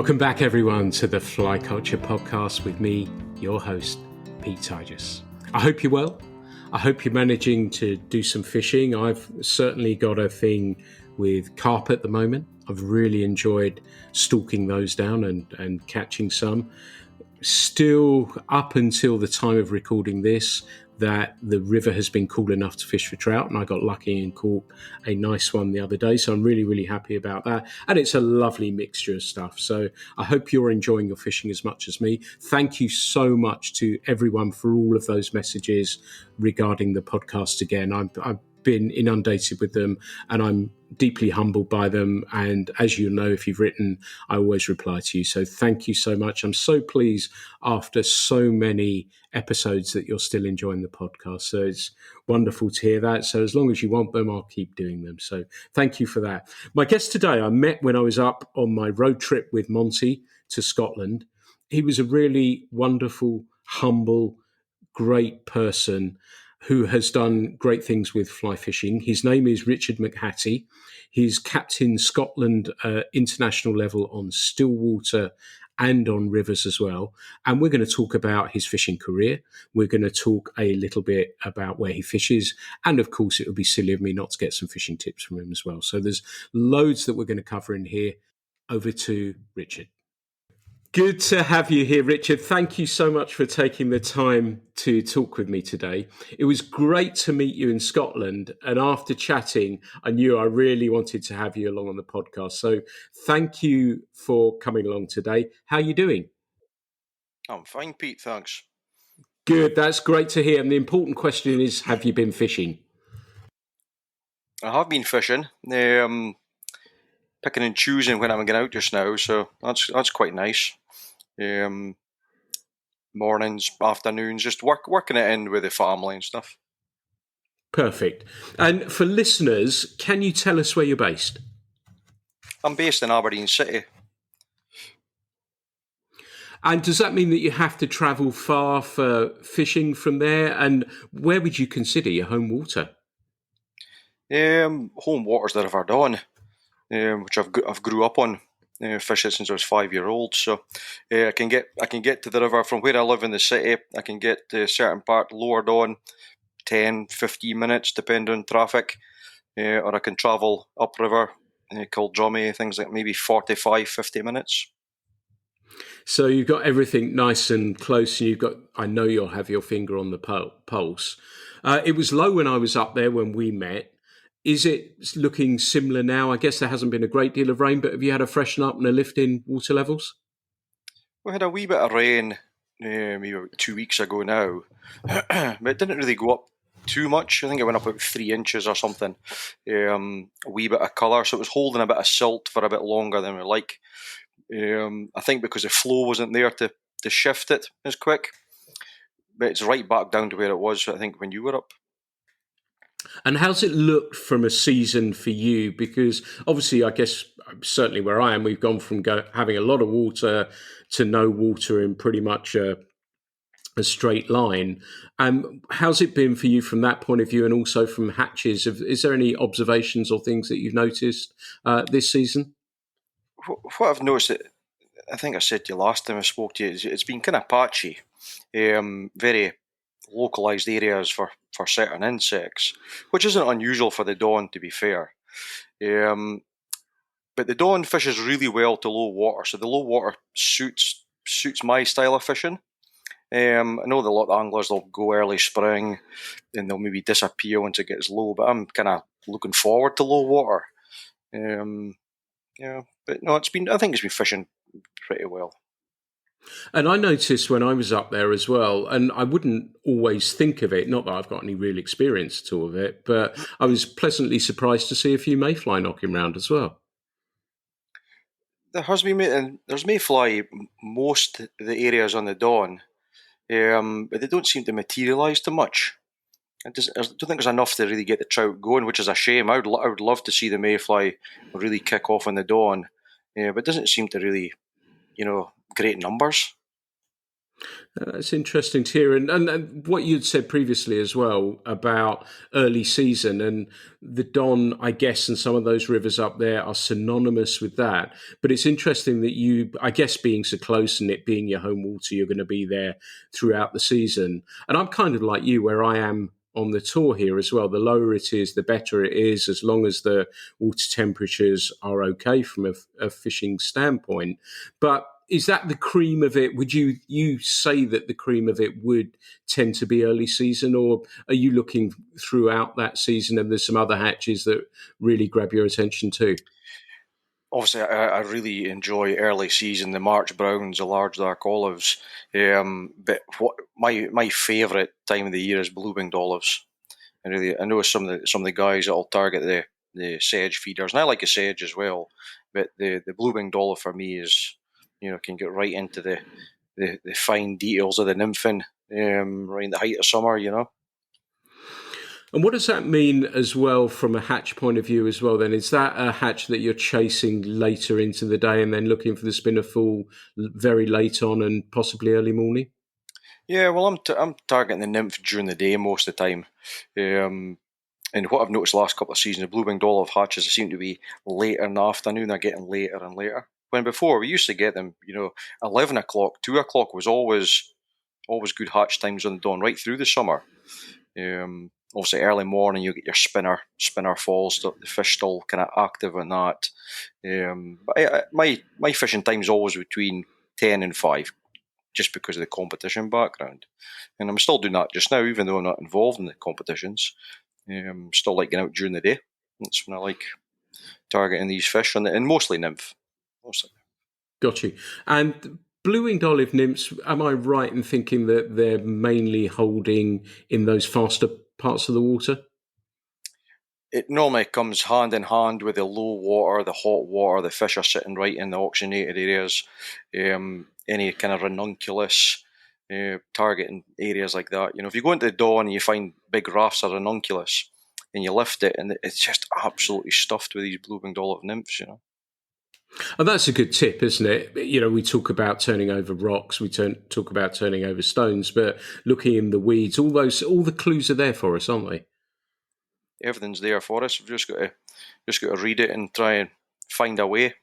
Welcome back, everyone, to the Fly Culture Podcast with me, your host, Pete Tigers. I hope you're well. I hope you're managing to do some fishing. I've certainly got a thing with carp at the moment. I've really enjoyed stalking those down and catching some. Still, up until the time of recording this, that the river has been cool enough to fish for trout, and I got lucky and caught a nice one the other day, so I'm really, really happy about that. And it's a lovely mixture of stuff, so I hope you're enjoying your fishing as much as me. Thank you so much to everyone for all of those messages regarding the podcast again. I've been inundated with them, and I'm deeply humbled by them. And as you know, if you've written, I always reply to you. So thank you so much. I'm so pleased after so many episodes that you're still enjoying the podcast. So it's wonderful to hear that. So as long as you want them, I'll keep doing them. So thank you for that. My guest today, I met when I was up on my road trip with Monty to Scotland. He was a really wonderful, humble, great person who has done great things with fly fishing. His name is Richard McHattie. He's captained Scotland international level on stillwater and on rivers as well. And we're going to talk about his fishing career. We're going to talk a little bit about where he fishes. And of course, it would be silly of me not to get some fishing tips from him as well. So there's loads that we're going to cover in here. Over to Richard. Good to have you here, Richard. Thank you so much for taking the time to talk with me today. It was great to meet you in Scotland. And after chatting, I knew I really wanted to have you along on the podcast. So thank you for coming along today. How are you doing? I'm fine, Pete, thanks. Good. That's great to hear. And the important question is, have you been fishing? I have been fishing. Picking and choosing when I'm going out just now, so that's quite nice. Mornings, afternoons, just working it in with the family and stuff. Perfect. And for listeners, can you tell us where you're based? I'm based in Aberdeen City. And does that mean that you have to travel far for fishing from there? And where would you consider your home water? Home water's the River Don, which I've grew up on. Fishing since I was 5-year-old, so I can get to the river from where I live in the city. I can get to a certain part lower Don, 10, 15 minutes depending on traffic, or I can travel upriver, Kildrummy, things like maybe 45, 50 minutes. So you've got everything nice and close, and I know you'll have your finger on the pulse. It was low when I was up there when we met. Is it looking similar now? I guess there hasn't been a great deal of rain, but have you had a freshen up and a lift in water levels? We had a wee bit of rain maybe about 2 weeks ago now, but it didn't really go up too much. I think it went up about 3 inches or something. A wee bit of colour, so it was holding a bit of silt for a bit longer than we like. I think because the flow wasn't there to shift it as quick, but it's right back down to where it was, I think, when you were up. And how's it looked from a season for you? Because obviously, I guess, certainly where I am, we've gone from having a lot of water to no water in pretty much a straight line. How's it been for you from that point of view, and also from hatches? Is there any observations or things that you've noticed this season? What I've noticed, I think I said to you last time I spoke to you, it's been kind of patchy. Very localised areas for certain insects, which isn't unusual for the Don, to be fair. But the Don fishes really well to low water, so the low water suits my style of fishing. I know that a lot of anglers, they'll go early spring and they'll maybe disappear once it gets low, but I'm kind of looking forward to low water. But no, I think it's been fishing pretty well. And I noticed when I was up there as well, and I wouldn't always think of it, not that I've got any real experience at all of it, but I was pleasantly surprised to see a few mayfly knocking around as well. There has been, and there's mayfly most of the areas on the Don, but they don't seem to materialise too much. I don't think there's enough to really get the trout going, which is a shame. I would love to see the mayfly really kick off on the Don, but it doesn't seem to really, great numbers. That's interesting to hear. And what you'd said previously as well about early season and the Don, I guess, and some of those rivers up there are synonymous with that. But it's interesting that you, I guess, being so close and it being your home water, you're going to be there throughout the season. And I'm kind of like you, where I am on the tour here as well. The lower it is, the better it is, as long as the water temperatures are okay from a fishing standpoint. But is that the cream of it? Would you say that the cream of it would tend to be early season, or are you looking throughout that season and there's some other hatches that really grab your attention too? Obviously, I really enjoy early season, the March browns, the large dark olives. But what my favourite time of the year is blue winged olives. I know some of the guys that'll target the sedge feeders, and I like a sedge as well. But the blue winged olive for me is, can get right into the fine details of the nymphing, right in the height of summer. And what does that mean as well from a hatch point of view as well? Then is that a hatch that you're chasing later into the day and then looking for the spinner fall very late on and possibly early morning? Yeah, well, I'm targeting the nymph during the day most of the time. Um, And what I've noticed the last couple of seasons, the blue winged olive hatches seem to be later in the afternoon. They're getting later and later. When before we used to get them, 11 o'clock, 2 o'clock was always good hatch times on the dawn right through the summer. Obviously, early morning you get your spinner falls. The fish still kind of active on that. But my fishing time is always between 10 and 5, just because of the competition background. And I'm still doing that just now, even though I'm not involved in the competitions. Still like getting out during the day. That's when I like targeting these fish, and mostly nymph. Mostly. Got you. And blue-winged olive nymphs, am I right in thinking that they're mainly holding in those faster parts of the water? It normally comes hand in hand with the low water, the hot water. The fish are sitting right in the oxygenated areas. Any kind of ranunculus targeting areas like that. If you go into the dawn and you find big rafts of ranunculus and you lift it, and it's just absolutely stuffed with these blue-winged olive nymphs. And that's a good tip, isn't it? We talk about turning over rocks, talk about turning over stones, but looking in the weeds, all the clues are there for us, aren't they? Everything's there for us. We've just got to read it and try and find a way.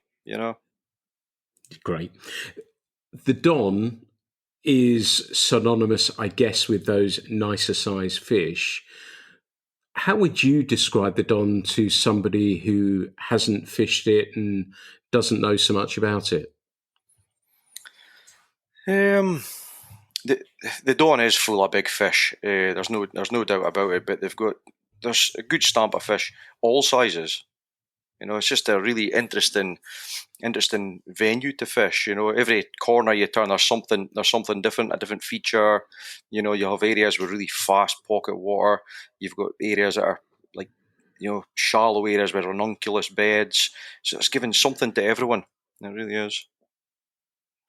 Great. The Don is synonymous, I guess, with those nicer size fish. How would you describe the Don to somebody who hasn't fished it and doesn't know so much about it? Um, the the Don is full of big fish. There's no doubt about it. But there's a good stamp of fish, all sizes. It's just a really interesting venue to fish. Every corner you turn, there's something different, a different feature. You have areas with really fast pocket water. You've got areas that are like, shallow areas with ranunculus beds. So it's giving something to everyone. It really is.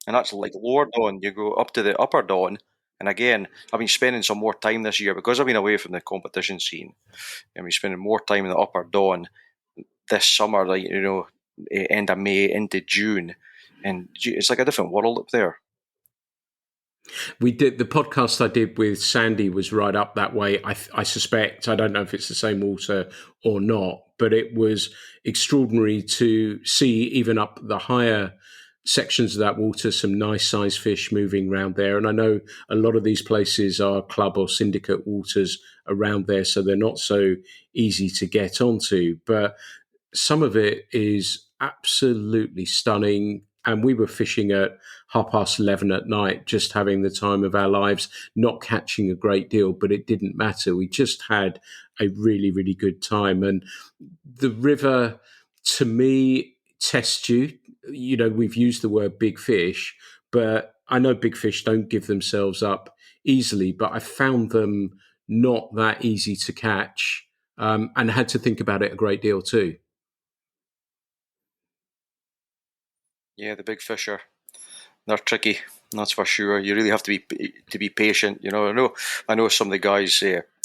And that's like lower dawn. You go up to the upper dawn. And again, I've been spending some more time this year because I've been away from the competition scene. I've been spending more time in the upper dawn this summer, like end of May into June, and it's like a different world up there. We did the podcast I did with Sandy was right up that way. I suspect, I don't know if it's the same water or not, but it was extraordinary to see even up the higher sections of that water some nice sized fish moving around there. And I know a lot of these places are club or syndicate waters around there, so they're not so easy to get onto. But some of it is absolutely stunning. And we were fishing at 11:30 at night, just having the time of our lives, not catching a great deal, but it didn't matter. We just had a really, really good time. And the river, to me, tests you. We've used the word big fish, but I know big fish don't give themselves up easily, but I found them not that easy to catch, and had to think about it a great deal too. Yeah, the big fish they're tricky. That's for sure. You really have to be patient. I know some of the guys.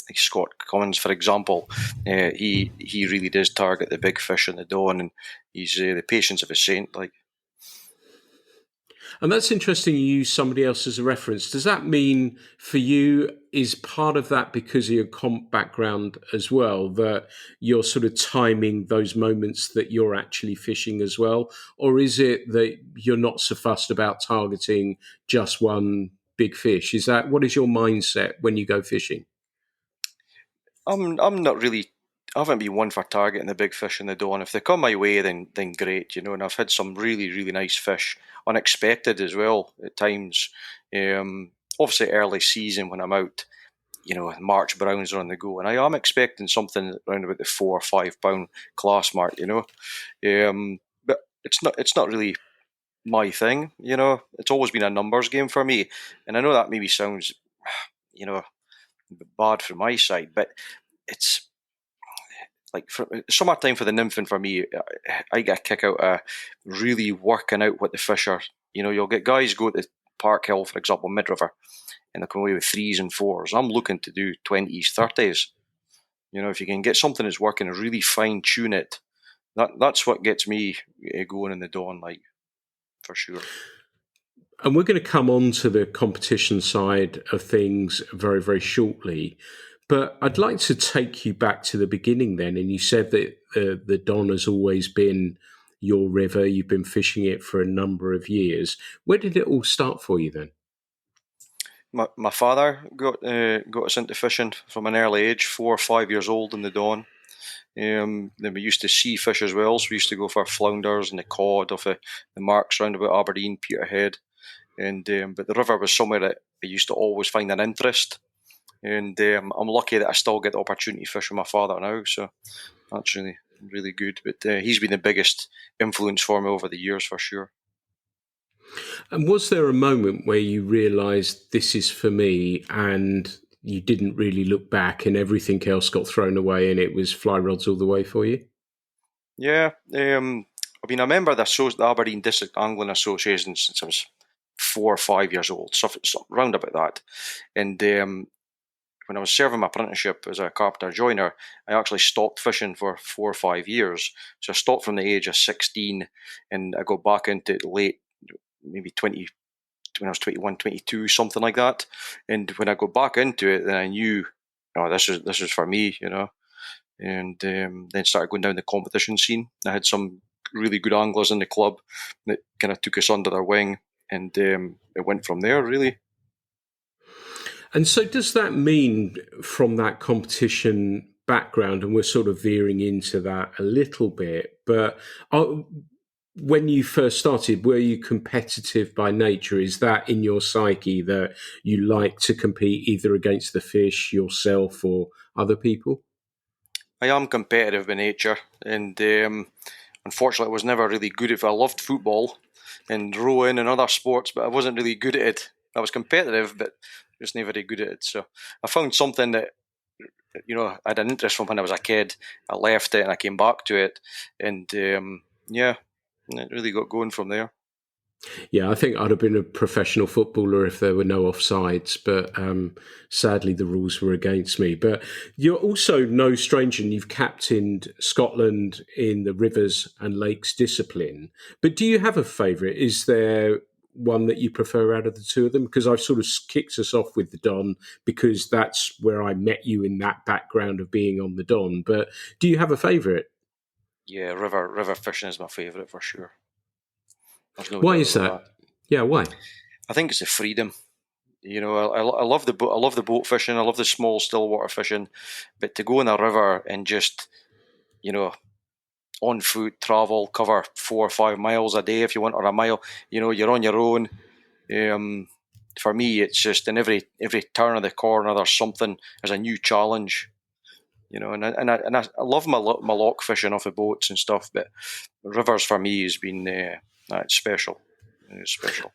Like Scott Cummins, for example, he really does target the big fish in the dawn, and he's the patience of a saint. Like, And that's interesting you use somebody else as a reference. Does that mean for you, is part of that because of your comp background as well, that you're sort of timing those moments that you're actually fishing as well? Or is it that you're not so fussed about targeting just one big fish? What is your mindset when you go fishing? I'm not really. I haven't been one for targeting the big fish in the Don. If they come my way, then great, And I've had some really nice fish, unexpected as well at times. Obviously, early season when I'm out, March browns are on the go, and I am expecting something around about the 4 or 5 pound class mark, but it's not really my thing, It's always been a numbers game for me, and I know that maybe sounds, you know, bad from my side, but it's like for summertime for the nymphing for me. I get a kick out of really working out what the fish are. You'll get guys go to Park Hill, for example, mid river, and they come away with threes and fours. I'm looking to do 20s, 30s. If you can get something that's working and really fine tune it, that's what gets me going in the dawn, like, for sure. And we're going to come on to the competition side of things very, very shortly. But I'd like to take you back to the beginning then. And you said that the Don has always been your river. You've been fishing it for a number of years. Where did it all start for you then? My father got us into fishing from an early age, 4 or 5 years old in the Don. Then we used to sea fish as well, so we used to go for flounders and the cod off the marks round about Aberdeen, Peterhead, and but the river was somewhere that I used to always find an interest, and I'm lucky that I still get the opportunity to fish with my father now, so that's really good. But he's been the biggest influence for me over the years, for sure. And was there a moment where you realised this is for me and you didn't really look back and everything else got thrown away and it was fly rods all the way for you? Yeah, I've been a member of the Aberdeen District Angling Association since I was 4 or 5 years old, so round about that. And when I was serving my apprenticeship as a carpenter joiner, I actually stopped fishing for 4 or 5 years. So I stopped from the age of 16, and I got back into it late, maybe 20, when I was 21, 22, something like that. And when I got back into it, then I knew, this is for me, and then started going down the competition scene. I had some really good anglers in the club that kind of took us under their wing, and it went from there, really. And so, does that mean from that competition background, and we're sort of veering into that a little bit, but when you first started, were you competitive by nature? Is that in your psyche that you like to compete either against the fish, yourself, or other people? I am competitive by nature, and unfortunately, I was never really good at it. I loved football and rowing and other sports, but I wasn't really good at it. I was competitive, but just never very good at it. So I found something that I had an interest from when I was a kid. I left it and I came back to it, and yeah, it really got going from there. Yeah, I think I'd have been a professional footballer if there were no offsides, but sadly the rules were against me. But you're also no stranger, and you've captained Scotland in the rivers and lakes discipline. But do you have a favourite? Is there one that you prefer out of the two of them? Because I've sort of kicked us off with the Don because that's where I met you in that background of being on the Don. But do you have a favourite? Yeah, river fishing is my favourite for sure. There's no Why doubt is about that. that? Yeah, why? I think it's the freedom. I love the boat. I love the boat fishing. I love the small stillwater fishing, but to go in a river and just you know on foot travel, cover 4 or 5 miles a day if you want, or a mile. You're on your own. Um, for me, it's just in every turn of the corner, there's something. There's a new challenge. And I love my lock fishing off the boats and stuff, but rivers for me has been it's special. It's special.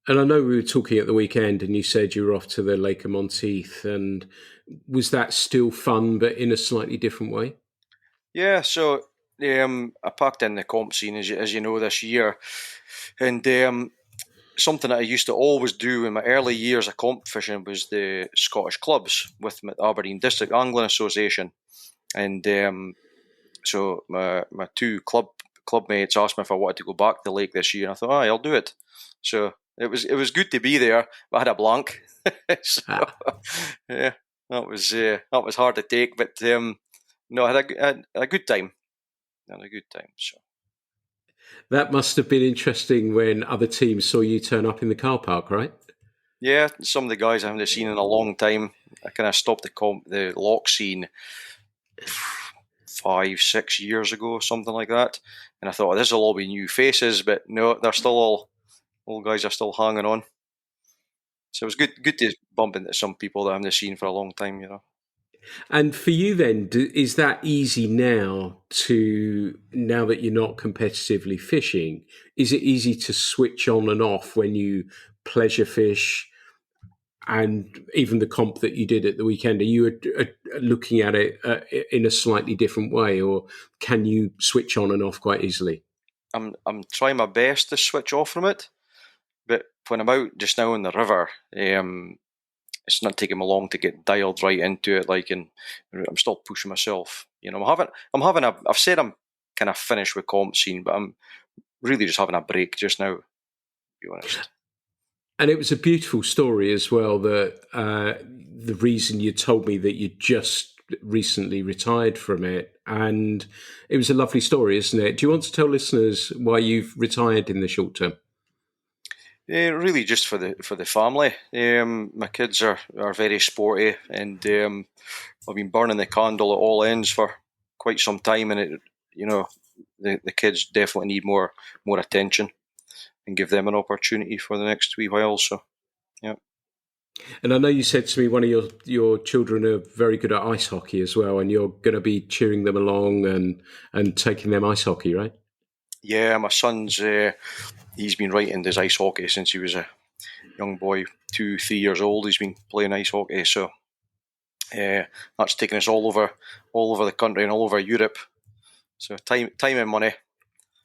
And I know we were talking at the weekend, and you said you were off to the Lake of Monteith. And was that still fun, but in a slightly different way? Yeah, so I packed in the comp scene as you know this year, and something that I used to always do in my early years of comp fishing was the Scottish clubs with the Aberdeen District Angling Association, and so my two club mates asked me if I wanted to go back to the lake this year, and I thought, I'll do it. So it was good to be there, but I had a blank. So, Ah, yeah, that was hard to take, but no, had a good time. Had a good time. So that must have been interesting when other teams saw you turn up in the car park, right? yeah, some of the guys I haven't seen in a long time. I kind of stopped the lock scene 5, 6 years ago, something like that, and I thought this will all be new faces, but no, they're still all guys are still hanging on. So it was good to bump into some people that I haven't seen for a long time. And for you, then, is that easy now that you're not competitively fishing? Is it easy to switch on and off when you pleasure fish and even the comp that you did at the weekend? Are you looking at it in a slightly different way, or can you switch on and off quite easily? I'm trying my best to switch off from it, but when I'm out just now in the river, it's not taking me long to get dialed right into it. And I'm still pushing myself. I've said I'm kind of finished with comp scene, but I'm really just having a break just now. To be honest. And it was a beautiful story as well. That the reason you told me that you just recently retired from it, and it was a lovely story, isn't it? Do you want to tell listeners why you've retired in the short term? Really, just for the family. My kids are very sporty, and I've been burning the candle at all ends for quite some time, and the kids definitely need more attention and give them an opportunity for the next wee while. So yeah, And I know you said to me one of your children are very good at ice hockey as well, and you're going to be cheering them along and taking them ice hockey, right? yeah. My son's he's been right into his ice hockey since he was a young boy, 2, 3 years old. He's been playing ice hockey, so that's taken us all over the country and all over Europe. So time and money.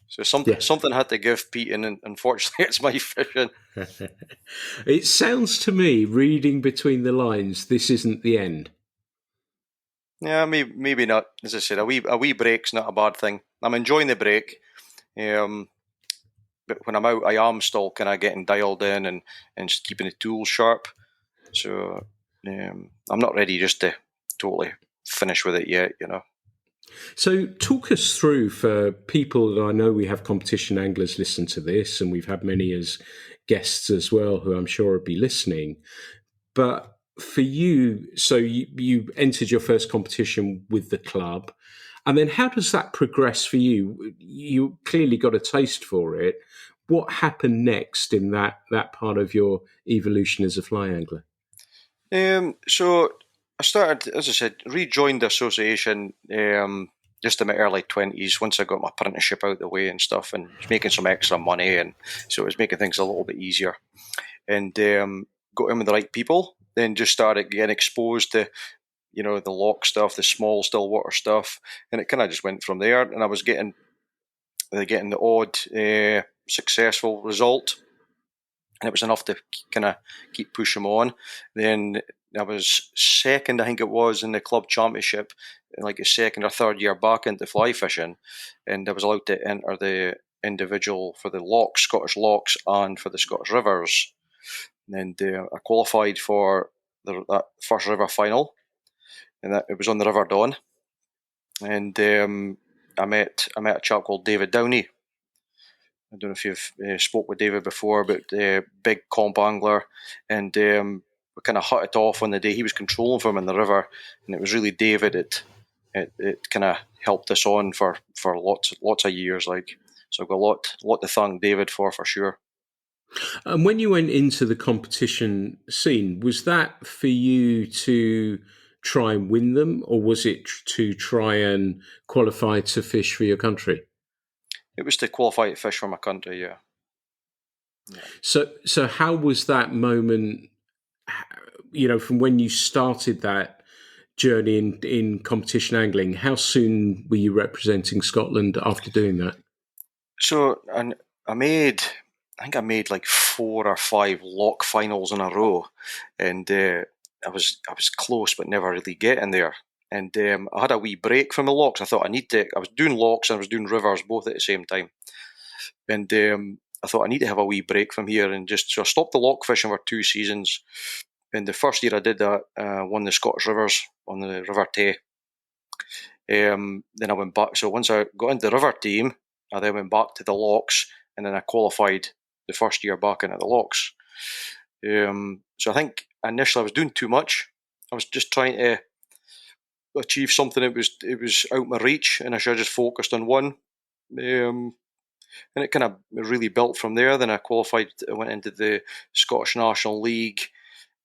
So Yeah. something had to give, Pete, and unfortunately, it's my fishing. It sounds to me, reading between the lines, this isn't the end. Yeah, maybe not. As I said, a wee break's not a bad thing. I'm enjoying the break, um, but when I'm out, I am still kind of getting dialed in and just keeping the tools sharp. So I'm not ready just to totally finish with it yet. So, talk us through for people that I know we have competition anglers listen to this, and we've had many as guests as well who I'm sure would be listening. But for you, so you entered your first competition with the club, and then how does that progress for you? You clearly got a taste for it. What happened next in that part of your evolution as a fly angler? So I started, as I said, rejoined the association just in my early 20s once I got my apprenticeship out of the way and stuff, and was making some extra money, and so it was making things a little bit easier. And got in with the right people, then just started getting exposed to the lock stuff, the small stillwater stuff, and it kind of just went from there. And I was getting the odd successful result, and it was enough to kind of keep pushing on. Then I was second, I think it was, in the club championship, like a second or third year back into fly fishing, and I was allowed to enter the individual for the locks, Scottish locks, and for the Scottish rivers. And I qualified for that first river final, and it was on the River Don. And I met a chap called David Downey. I don't know if you've spoke with David before, but big comp angler, and we kind of hit it off on the day he was controlling for him in the river, and it was really David. It kind of helped us on for lots of years. So I've got a lot to thank David for sure. And when you went into the competition scene, was that for you to try and win them, or was it to try and qualify to fish for your country? It was to qualify to fish for my country. Yeah. Yeah. So how was that moment? From when you started that journey in competition angling, how soon were you representing Scotland after doing that? So and I think I made like 4 or 5 lock finals in a row, and I was close but never really getting there. And I had a wee break from the locks. I thought I was doing locks and I was doing rivers both at the same time. And I thought I need to have a wee break from here, and so I stopped the loch fishing for 2 seasons. And the first year I did that, won the Scottish Rivers on the River Tay. Then I went back. So once I got into the river team, I then went back to the lochs, and then I qualified the first year back into the lochs. So I think initially I was doing too much. I was just trying to achieve something that was out my reach, and I should have just focused on one. And it kind of really built from there. Then I qualified. I went into the Scottish National League.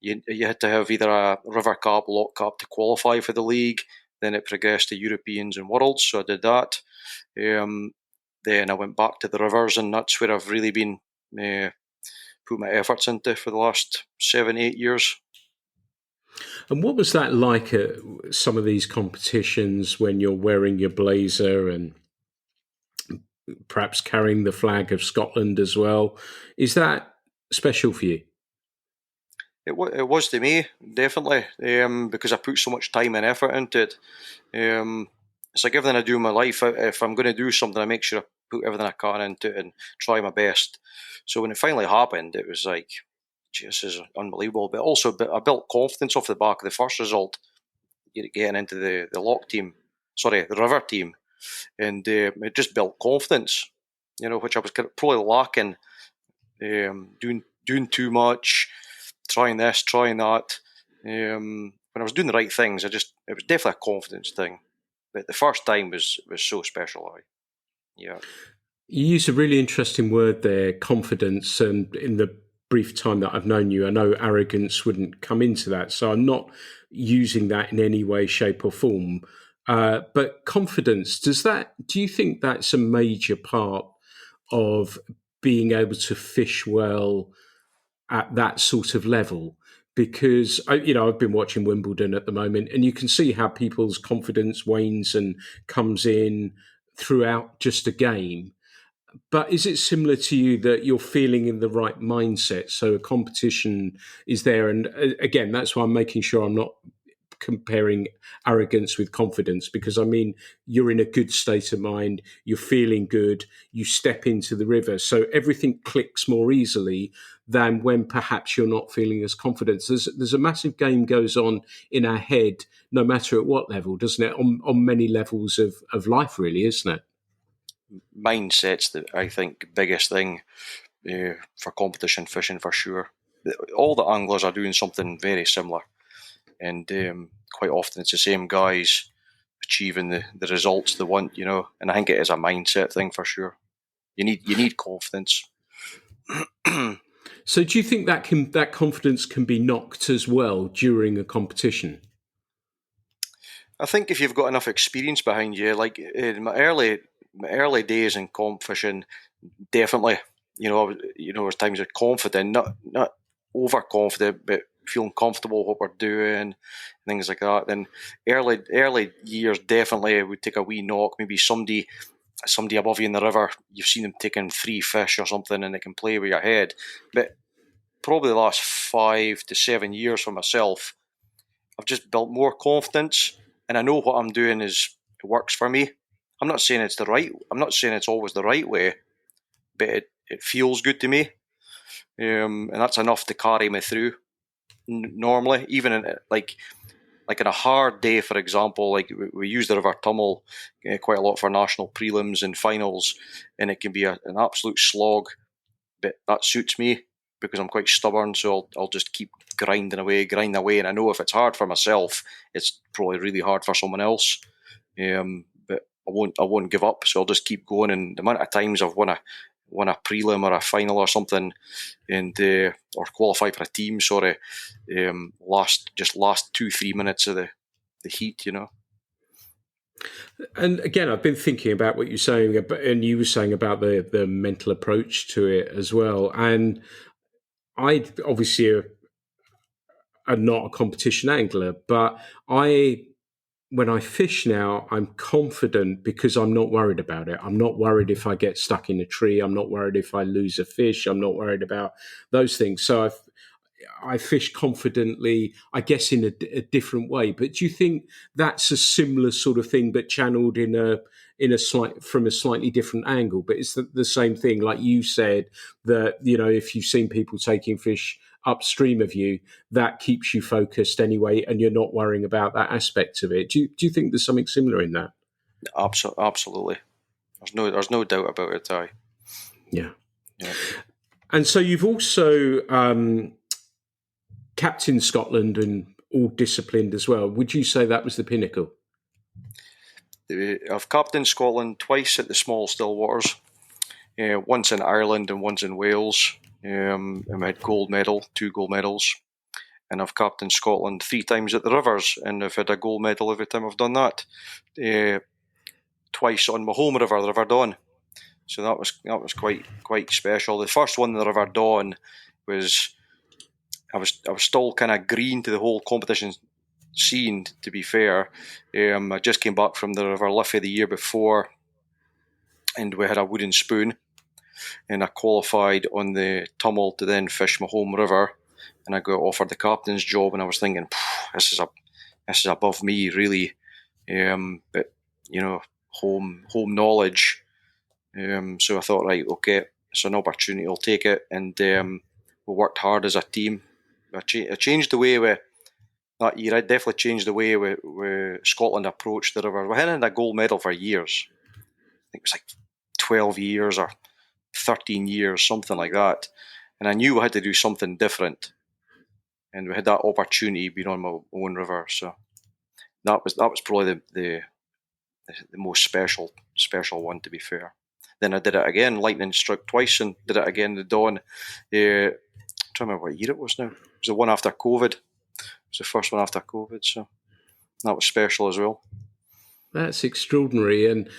You had to have either a River Cup, Loch Cup to qualify for the league. Then it progressed to Europeans and Worlds, so I did that. Then I went back to the Rivers, and that's where I've really been put my efforts into for the last 7-8 years. And what was that like at some of these competitions when you're wearing your blazer and perhaps carrying the flag of Scotland as well? Is that special for you? It was to me, definitely, because I put so much time and effort into it. It's like everything I do in my life. If I'm going to do something, I make sure I put everything I can into it and try my best. So when it finally happened, it was like, this is unbelievable. But also, I built confidence off the back of the first result, getting into the river team. And it just built confidence, which I was probably lacking, doing too much, trying this, trying that. When I was doing the right things, it was definitely a confidence thing. But the first time was so special. Yeah. You used a really interesting word there, confidence, and in the brief time that I've known you, I know arrogance wouldn't come into that, so I'm not using that in any way, shape or form. But confidence, do you think that's a major part of being able to fish well at that sort of level? Because I've been watching Wimbledon at the moment, and you can see how people's confidence wanes and comes in throughout just a game. But is it similar to you that you're feeling in the right mindset? So a competition is there. And again, that's why I'm making sure I'm not comparing arrogance with confidence, because you're in a good state of mind, you're feeling good, you step into the river. So everything clicks more easily than when perhaps you're not feeling as confident. There's a massive game goes on in our head, no matter at what level, doesn't it? On many levels of life, really, isn't it? Mindset's the, I think, biggest thing for competition fishing for sure. All the anglers are doing something very similar, and quite often it's the same guys achieving the results they want, and I think it is a mindset thing for sure. You need confidence. So do you think that confidence can be knocked as well during a competition? I think if you've got enough experience behind you, like in my early days in comp fishing, definitely, there's times you're confident, not overconfident, but feeling comfortable what we're doing, things like that. Then early years, definitely would take a wee knock. Maybe somebody above you in the river, you've seen them taking 3 fish or something, and they can play with your head. But probably the last 5 to 7 years for myself, I've just built more confidence, and I know what I'm doing it works for me. I'm not saying it's always the right way, but it feels good to me, and that's enough to carry me through. Normally, even in like in a hard day, for example, like we use the River Tummel quite a lot for national prelims and finals, and it can be an absolute slog, but that suits me because I'm quite stubborn, so I'll just keep grinding away, and I know if it's hard for myself, it's probably really hard for someone else. But I won't give up, so I'll just keep going. And the amount of times I've won a prelim or a final or something, and or qualify for a team, last 2-3 minutes of the heat, And again, I've been thinking about what you're saying, and you were saying about the mental approach to it as well. And I obviously am not a competition angler, but when I fish now, I'm confident because I'm not worried about it. I'm not worried if I get stuck in a tree. I'm not worried if I lose a fish. I'm not worried about those things. So I fish confidently, I guess in a different way. But do you think that's a similar sort of thing, but channeled in a slight from a slightly different angle? But it's the same thing, like you said, that if you've seen people taking fish upstream of you, that keeps you focused anyway, and you're not worrying about that aspect of it. Do you think there's something similar in that? Absolutely. There's no doubt about it. Yeah. Yeah. And so you've also captained Scotland and all disciplined as well. Would you say that was the pinnacle? I've captained Scotland twice at the small stillwaters. Once in Ireland and once in Wales. And I had two gold medals. And I've captained Scotland 3 times at the rivers, and I've had a gold medal every time I've done that. Twice on my home river, the River Don. So that was quite special. The first one, the River Don, was I was still kind of green to the whole competition scene. To be fair, I just came back from the River Liffey the year before, and we had a wooden spoon, and I qualified on the Tummel to then fish my home river, and I got offered the captain's job, and I was thinking, this is above me really, but home knowledge. So I thought, right, okay, it's an opportunity, I'll take it, and we worked hard as a team. I changed the way that year. I definitely changed the way we Scotland approached the river. We hadn't had a gold medal for years. I think it was like 12 years or 13 years, something like that. And I knew we had to do something different. And we had that opportunity being on my own river. So that was probably the most special one, to be fair. Then I did it again, lightning struck twice, and did it again the Dawn. I'm trying to remember what year it was now. It was the one after COVID. It was the first one after COVID, so that was special as well. That's extraordinary, and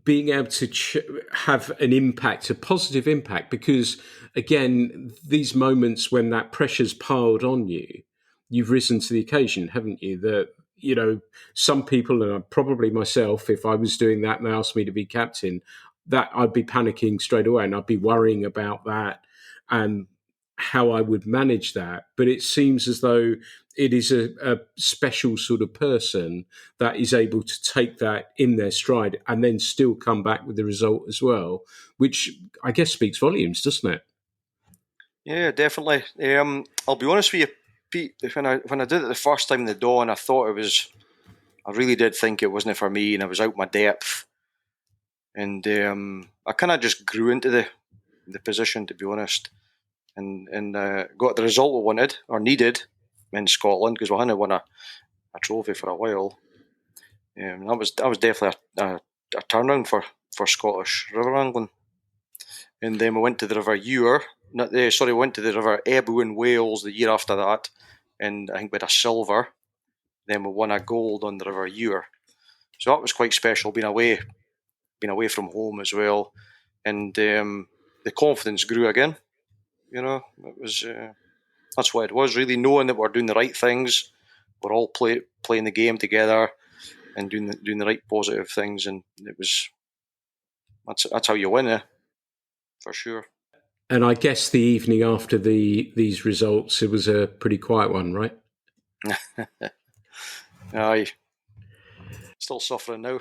being able to have an impact, a positive impact, because again, these moments when that pressure's piled on you, you've risen to the occasion, haven't you? That some people, and probably myself, if I was doing that and they asked me to be captain, that I'd be panicking straight away, and I'd be worrying about that and how I would manage that. But it seems as though it is a special sort of person that is able to take that in their stride and then still come back with the result as well, which I guess speaks volumes, doesn't it? Yeah, definitely. I'll be honest with you, Pete. When I did it the first time in the Dawn, I really did think it wasn't for me, and I was out my depth. And I kind of just grew into the position, to be honest, and got the result we wanted or needed in Scotland, because we hadn't won a trophy for a while. That was definitely a turnaround for Scottish river angling. And then we went to the River Eure. We went to the River Ebbo in Wales the year after that, and I think we had a silver. Then we won a gold on the River Eure. So that was quite special, being away from home as well, and the confidence grew again. It was that's what it was, really, knowing that we're doing the right things, we're all playing the game together, and doing the right positive things, and that's how you win, for sure. And I guess the evening after these results, it was a pretty quiet one, right? Aye, still suffering now.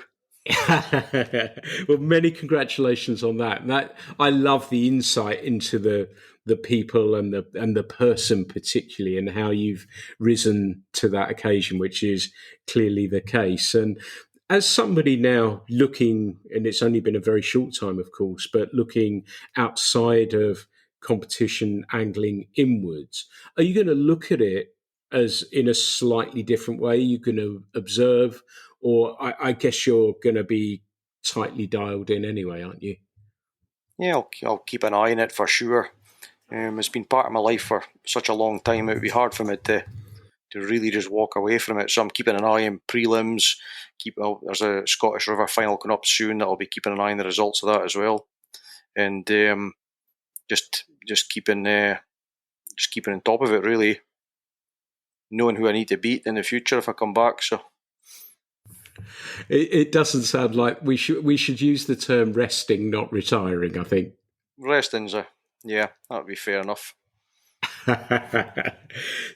Well, many congratulations on that. And that I love the insight into the people and the person particularly, and how you've risen to that occasion, which is clearly the case. And as somebody now looking, and it's only been a very short time, of course, but looking outside of competition angling inwards, are you going to look at it as in a slightly different way? You're going to observe, or I guess you're going to be tightly dialed in anyway, aren't you? Yeah, I'll keep an eye on it for sure. It's been part of my life for such a long time. It would be hard for me to really just walk away from it. So I'm keeping an eye on prelims. There's a Scottish River final coming up soon that I'll be keeping an eye on the results of that as well. And just keeping on top of it, really, knowing who I need to beat in the future if I come back. So it doesn't sound like we should use the term resting, not retiring, I think. Resting's yeah, that would be fair enough.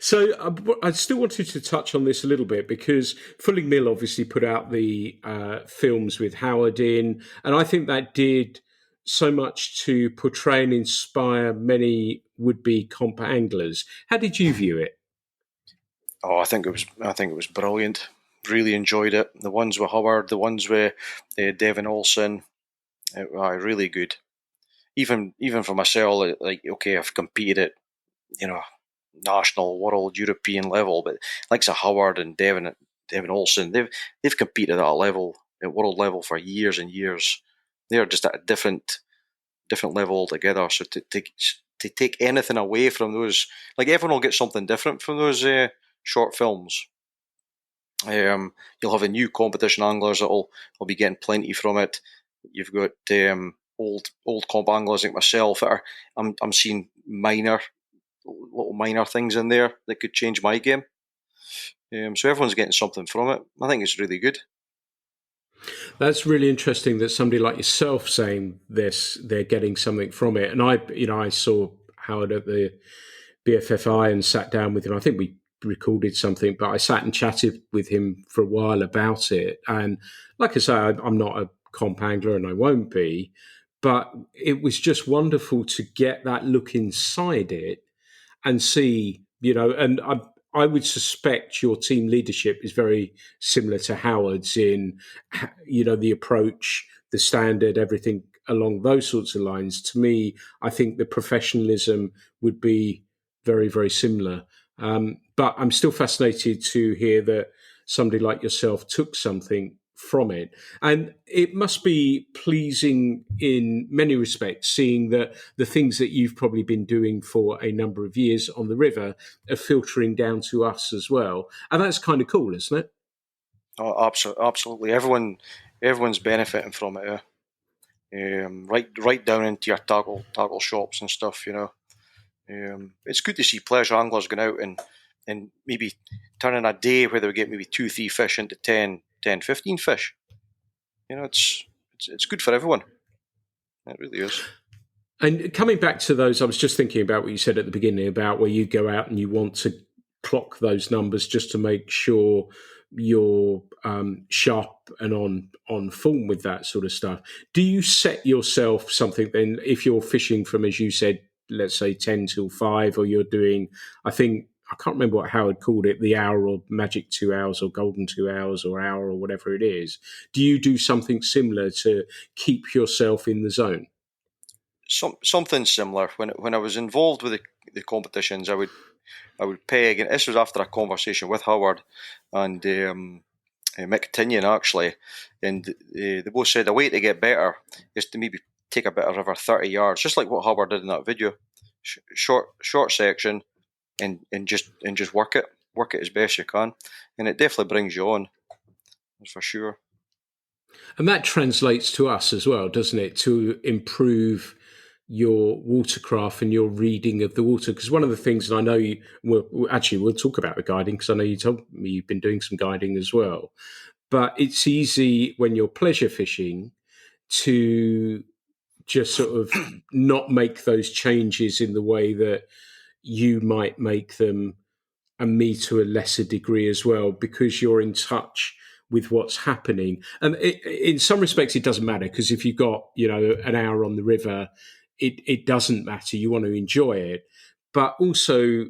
So I still wanted to touch on this a little bit because Fulling Mill obviously put out the films with Howard in, and I think that did so much to portray and inspire many would-be comp anglers. How did you view it? Oh, I think it was brilliant. Really enjoyed it. The ones with Howard, the ones with Devin Olsen, really good. Even for myself, like okay, I've competed at national, world, European level, but like so Howard and Devin Olsen, they've competed at that level, at world level for years and years. They're just at a different level altogether. So to take anything away from those, like everyone will get something different from those short films. You'll have a new competition anglers that'll will be getting plenty from it. You've got old comp anglers like myself that are I'm seeing little minor things in there that could change my game. So everyone's getting something from it. I think it's really good. That's really interesting that somebody like yourself saying this, they're getting something from it. And I saw Howard at the BFFI and sat down with him. I think we recorded something, but I sat and chatted with him for a while about it. And like I say, I'm not a comp angler and I won't be, but it was just wonderful to get that look inside it and see, and I would suspect your team leadership is very similar to Howard's in, the approach, the standard, everything along those sorts of lines. To me, I think the professionalism would be very, very similar. But I'm still fascinated to hear that somebody like yourself took something from it. And it must be pleasing in many respects, seeing that the things that you've probably been doing for a number of years on the river are filtering down to us as well. And that's kind of cool, isn't it? Oh, absolutely. Everyone's benefiting from it. Yeah. Right down into your tackle shops and stuff. It's good to see pleasure anglers going out and maybe turning a day where they would get maybe 2, 3 fish into 10, 15 fish. It's good for everyone. It really is. And coming back to those, I was just thinking about what you said at the beginning about where you go out and you want to clock those numbers just to make sure you're sharp and on form with that sort of stuff. Do you set yourself something then if you're fishing from, as you said, let's say 10 till 5, or you're doing, I can't remember what Howard called it, the hour or magic 2 hours or golden 2 hours or hour or whatever it is. Do you do something similar to keep yourself in the zone? Something similar. When I was involved with the competitions, I would peg, and this was after a conversation with Howard and McHattie actually, and they both said a way to get better is to maybe take a bit of river 30 yards, just like what Howard did in that video, short section, and just work it as best you can, and it definitely brings you on, that's for sure. And that translates to us as well, doesn't it? To improve your watercraft and your reading of the water. Because one of the things, and I know we'll talk about the guiding because I know you told me you've been doing some guiding as well. But it's easy when you're pleasure fishing to just sort of not make those changes in the way that you might make them, and me to a lesser degree as well, because you're in touch with what's happening. And in some respects, it doesn't matter because if you've got an hour on the river, it doesn't matter. You want to enjoy it, but also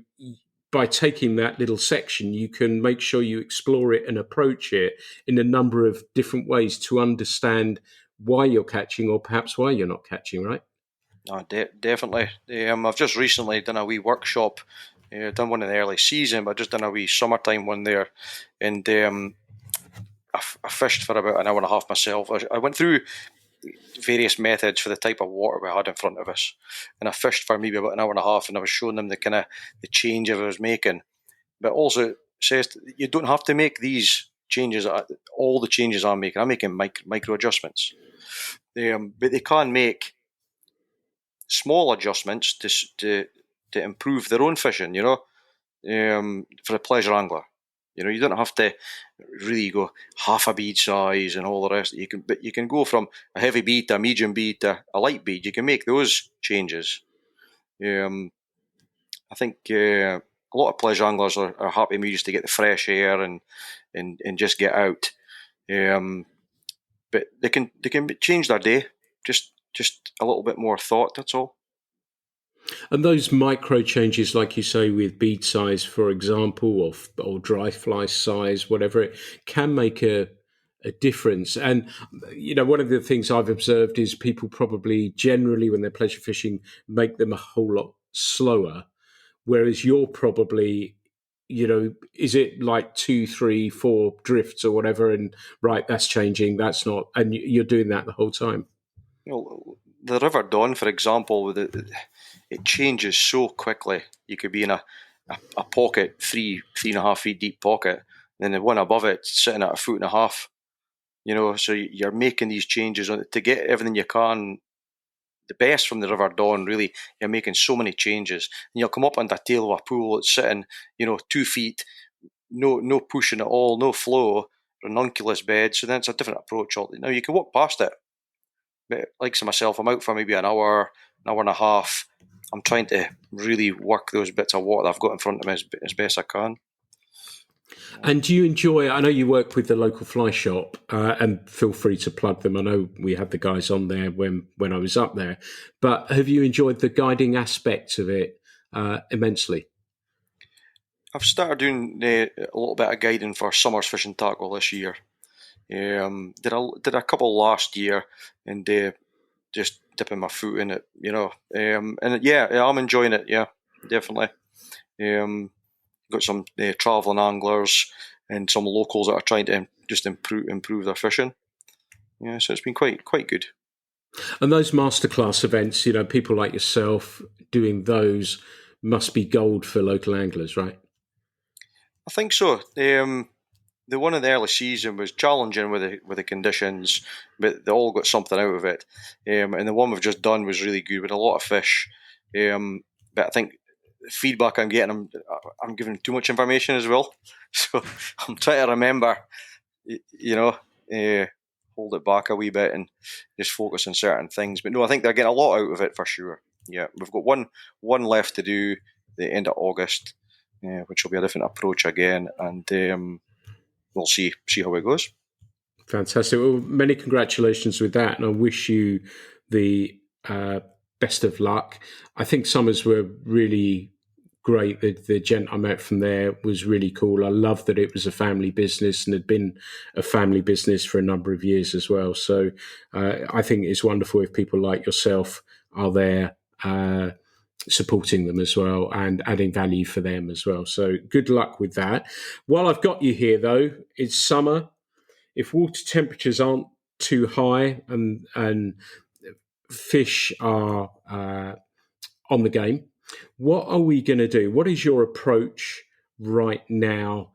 by taking that little section, you can make sure you explore it and approach it in a number of different ways to understand why you're catching or perhaps why you're not catching. Right? No, definitely. I've just recently done a wee workshop. Done one in the early season, but just done a wee summertime one there, and I fished for about an hour and a half myself. I went through various methods for the type of water we had in front of us, and I fished for maybe about an hour and a half, and I was showing them the kind of the change I was making. But also says you don't have to make these changes. All the changes I'm making, I'm making micro adjustments. But they can make small adjustments to improve their own fishing. For a pleasure angler. You don't have to really go half a bead size and all the rest. But you can go from a heavy bead to a medium bead to a light bead. You can make those changes, um, I think a lot of pleasure anglers are happy me just to get the fresh air and just get out. But they can change their day. Just a little bit more thought. That's all. And those micro changes, like you say, with bead size, for example, or dry fly size, whatever, it can make a difference. And one of the things I've observed is people probably generally, when they're pleasure fishing, make them a whole lot slower. Whereas you're probably, is it like 2, 3, 4 drifts or whatever? And right, that's changing. That's not, and you're doing that the whole time. The River Don, for example, it changes so quickly. You could be in a pocket, 3.5 feet deep pocket, and then the one above it sitting at 1.5 feet. So you're making these changes to get everything you can, the best from the River Don. Really, you're making so many changes, and you'll come up on the tail of a pool that's sitting, 2 feet, no pushing at all, no flow, ranunculus bed. So then it's a different approach. Now you can walk past it, but like myself, I'm out for maybe an hour and a half. I'm trying to really work those bits of water that I've got in front of me as best I can. And do you enjoy? I know you work with the local fly shop, and feel free to plug them. I know we had the guys on there when I was up there, but have you enjoyed the guiding aspect of it immensely? I've started doing a little bit of guiding for Summers Fishing Tackle this year. Did a couple last year, and just dipping my foot in it. And yeah, I'm enjoying it. Yeah, definitely. Um, got some travelling anglers and some locals that are trying to just improve their fishing. Yeah, so it's been quite good. And those masterclass events, people like yourself doing those must be gold for local anglers, right? I think so. The one in the early season was challenging with the conditions, but they all got something out of it. And the one we've just done was really good with a lot of fish. But I think the feedback I'm getting, I'm giving too much information as well. So I'm trying to remember, uh, hold it back a wee bit and just focus on certain things. But no, I think they're getting a lot out of it for sure. Yeah, we've got one left to do the end of August, which will be a different approach again, and we'll see how it goes. Fantastic. Well, many congratulations with that, and I wish you the best of luck. I think summers were really great. The gent I met from there was really cool. I love that it was a family business and had been a family business for a number of years as well. So I think it's wonderful if people like yourself are there supporting them as well and adding value for them as well. So good luck with that. While I've got you here, though, it's summer. If water temperatures aren't too high and fish are on the game, what are we going to do? What is your approach right now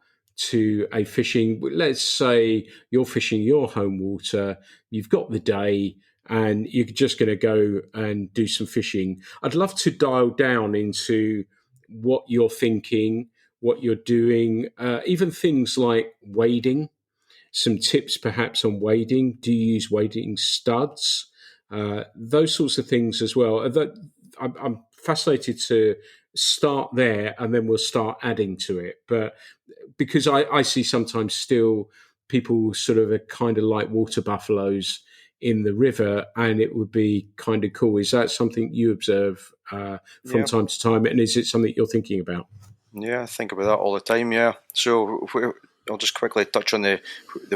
to a fishing? Let's say you're fishing your home water, you've got the day, and you're just going to go and do some fishing. I'd love to dial down into what you're thinking, what you're doing, even things like wading, some tips perhaps on wading. Do you use wading studs? Those sorts of things as well. I'm fascinated to start there and then we'll start adding to it. But because I see sometimes still people sort of are kind of like water buffaloes in the river, and it would be kind of cool. Is that something you observe from Yeah, time to time? And is it something you're thinking about? yeah, I think about that all the time. Yeah, so I'll just quickly touch on the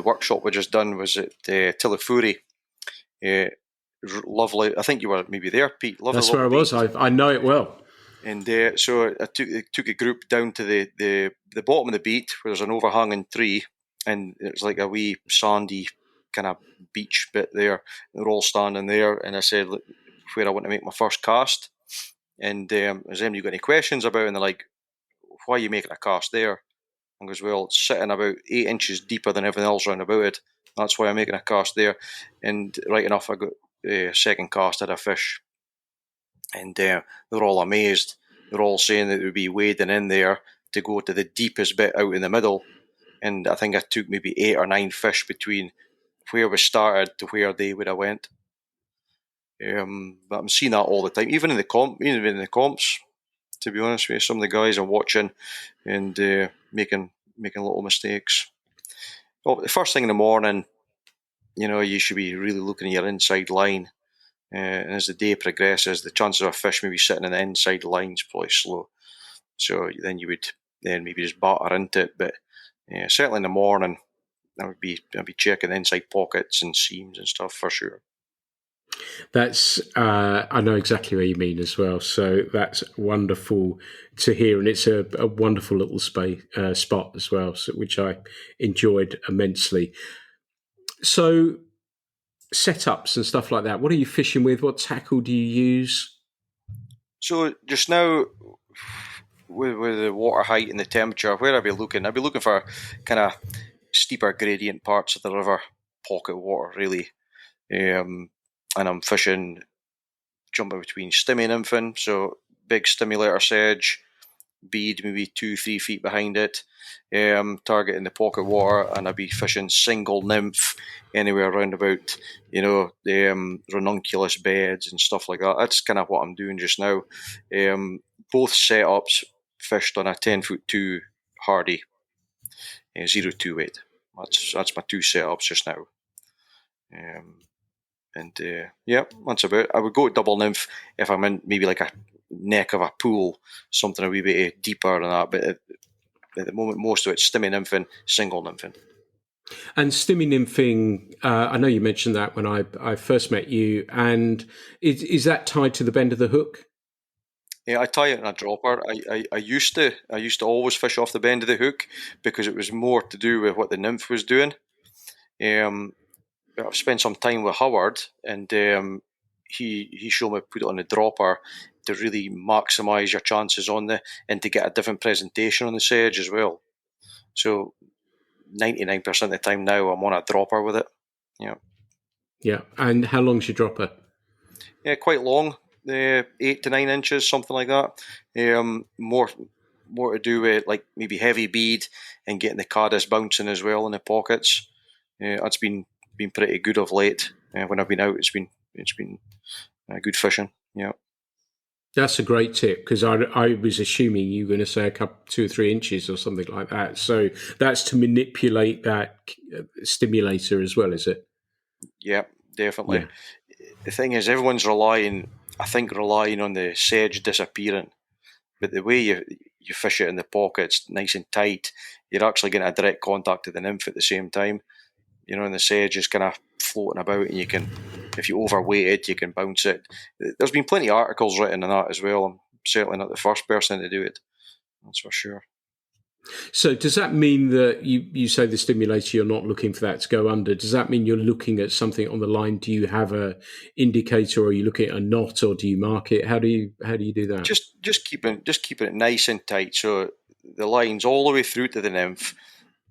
workshop we just done. Was at Tilifuri. Uh, Lovely. I think you were maybe there, Pete. Lovely That's where I little was. beach. I know it well. And so I took a group down to the bottom of the beat where there's an overhanging tree, and it's like a wee sandy kind of beach bit there. They're all standing there, and I said, "Look, where I want to make my first cast." And has anybody got any questions about it? And they're like, "Why are you making a cast there?" And goes, "Well, it's sitting about 8 inches deeper than everything else around about it. That's why I'm making a cast there." And right enough, I got a second cast at a fish, and they're all amazed. They're all saying that it would be wading in there to go to the deepest bit out in the middle. And I think I took maybe 8 or 9 fish between where we started to where they would have went. But I'm seeing that all the time, even in the comps. To be honest with you, some of the guys are watching and making little mistakes. Well, the first thing in the morning, you should be really looking at your inside line. And as the day progresses, the chances of a fish maybe sitting in the inside line is probably slow. So then you would then maybe just batter into it. But certainly in the morning, I'd be checking the inside pockets and seams and stuff for sure. That's I know exactly what you mean as well. So that's wonderful to hear, and it's a wonderful little spot as well, which I enjoyed immensely. So setups and stuff like that. What are you fishing with? What tackle do you use? So just now, with the water height and the temperature, where I'd be looking? I'd be looking for kind of steeper gradient parts of the river, pocket water really. And I'm fishing, jumping between stimmy nymphing, so big stimulator sedge, bead maybe 2-3 feet behind it, targeting the pocket water, and I'd be fishing single nymph anywhere around about the ranunculus beds and stuff like that. That's kind of what I'm doing just now. Both setups fished on a 10'2" Hardy 0.2 weight. That's my two setups just now. That's about it. I would go double nymph if I'm in maybe like a neck of a pool, something a wee bit deeper than that. But at the moment, most of it's stimmy nymphing, single nymphing. And stimmy nymphing, I know you mentioned that when I first met you. And is that tied to the bend of the hook? Yeah, I tie it in a dropper. I used to always fish off the bend of the hook because it was more to do with what the nymph was doing. I've spent some time with Howard, and he showed me put it on the dropper to really maximise your chances and to get a different presentation on the sedge as well. So 99% of the time now I'm on a dropper with it. Yeah. Yeah. And how long's your dropper? Yeah, quite long, 8 to 9 inches, something like that. More to do with like maybe heavy bead and getting the caddis bouncing as well in the pockets. That's been pretty good of late. When I've been out, it's been good fishing. Yeah. That's a great tip because I was assuming you were going to say a couple, 2 or 3 inches or something like that. So that's to manipulate that stimulator as well, is it? Yeah, definitely. Yeah. The thing is, everyone's relying on the sedge disappearing, but the way you fish it in the pockets, nice and tight, you're actually getting a direct contact to the nymph at the same time. And the sedge is kind of floating about, and you can, if you overweight it, you can bounce it. There's been plenty of articles written on that as well. I'm certainly not the first person to do it. That's for sure. So does that mean that you say the stimulator, you're not looking for that to go under? Does that mean you're looking at something on the line? Do you have a indicator, or are you looking at a knot, or do you mark it? How do you do that? Just keeping it nice and tight, so the line's all the way through to the nymph,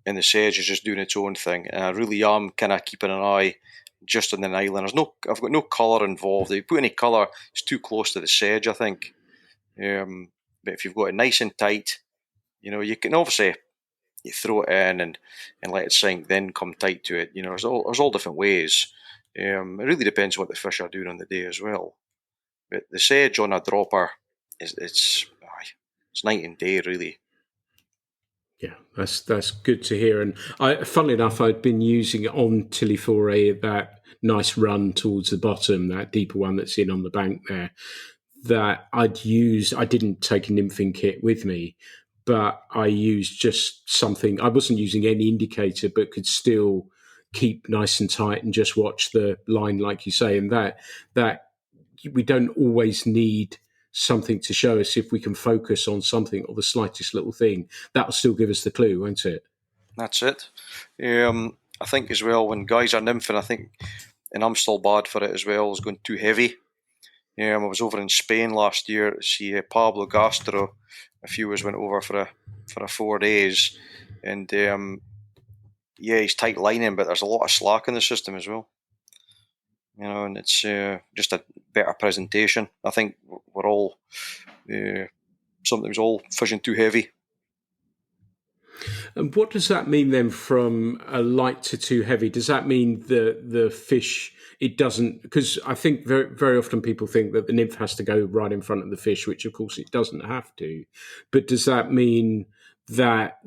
and the sedge is just doing its own thing. And I really am kind of keeping an eye just on the nylon. I've got no colour involved. If you put any colour, it's too close to the sedge, I think. But if you've got it nice and tight, you can obviously you throw it in and let it sink, then come tight to it. There's all different ways. It really depends what the fish are doing on the day as well. But the sedge on a dropper it's night and day, really. Yeah, that's good to hear. And funnily enough, I'd been using it on Tilly Foray, that nice run towards the bottom, that deeper one that's in on the bank there. That I didn't take a nymphing kit with me, but I used just something. I wasn't using any indicator, but could still keep nice and tight and just watch the line, like you say. And that we don't always need something to show us. If we can focus on something or the slightest little thing, that'll still give us the clue, won't it? That's it. I think as well, when guys are nymphing, I think, and I'm still bad for it as well, is going too heavy. I was over in Spain last year to see Pablo Gastro. A few of us went over for a 4 days, and he's tight lining, but there's a lot of slack in the system as well. And it's just a better presentation. I think we're all sometimes all fishing too heavy. And what does that mean then from a light to too heavy? Does that mean the fish, it doesn't, because I think very, very often people think that the nymph has to go right in front of the fish, which of course it doesn't have to. But does that mean that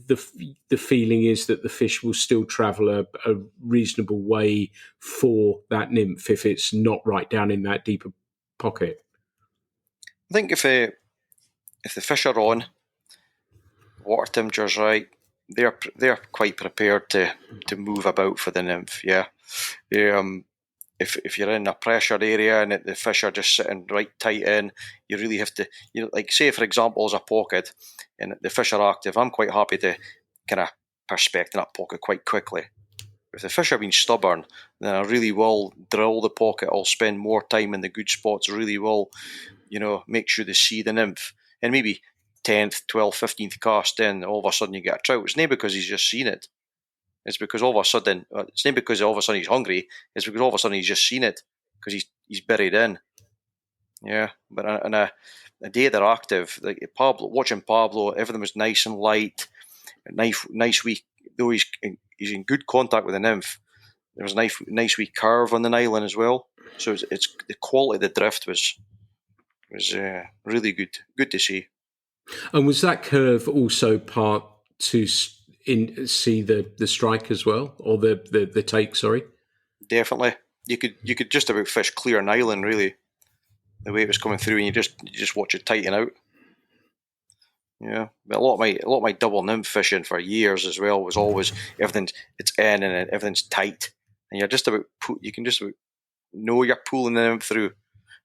the feeling is that the fish will still travel a reasonable way for that nymph if it's not right down in that deeper pocket? I think if the fish are on, water temperature's right, they're quite prepared to move about for the nymph. Yeah. Um, if you're in a pressured area and the fish are just sitting right tight in, you really have to, like say for example, as a pocket and the fish are active, I'm quite happy to kind of perspect in that pocket quite quickly. If the fish are being stubborn, then I really will drill the pocket. I'll spend more time in the good spots, really will, make sure they see the nymph. And maybe 10th, 12th, 15th cast in, all of a sudden you get a trout. It's not because he's just seen it. It's because all of a sudden, it's not because all of a sudden he's hungry. It's because all of a sudden he's just seen it because he's buried in. Yeah, but on a day they're active, like watching Pablo, everything was nice and light, nice wee. Though he's in good contact with the nymph, there was a nice wee curve on the nylon as well. So it's the quality of the drift was really good to see. And was that curve also part to see the strike as well, or the take? Sorry. Definitely, you could just about fish clear nylon really, the way it was coming through, and you just watch it tighten out. Yeah, but a lot of my double nymph fishing for years as well was always it's in and everything's tight, and you can just about know you're pulling the nymph through,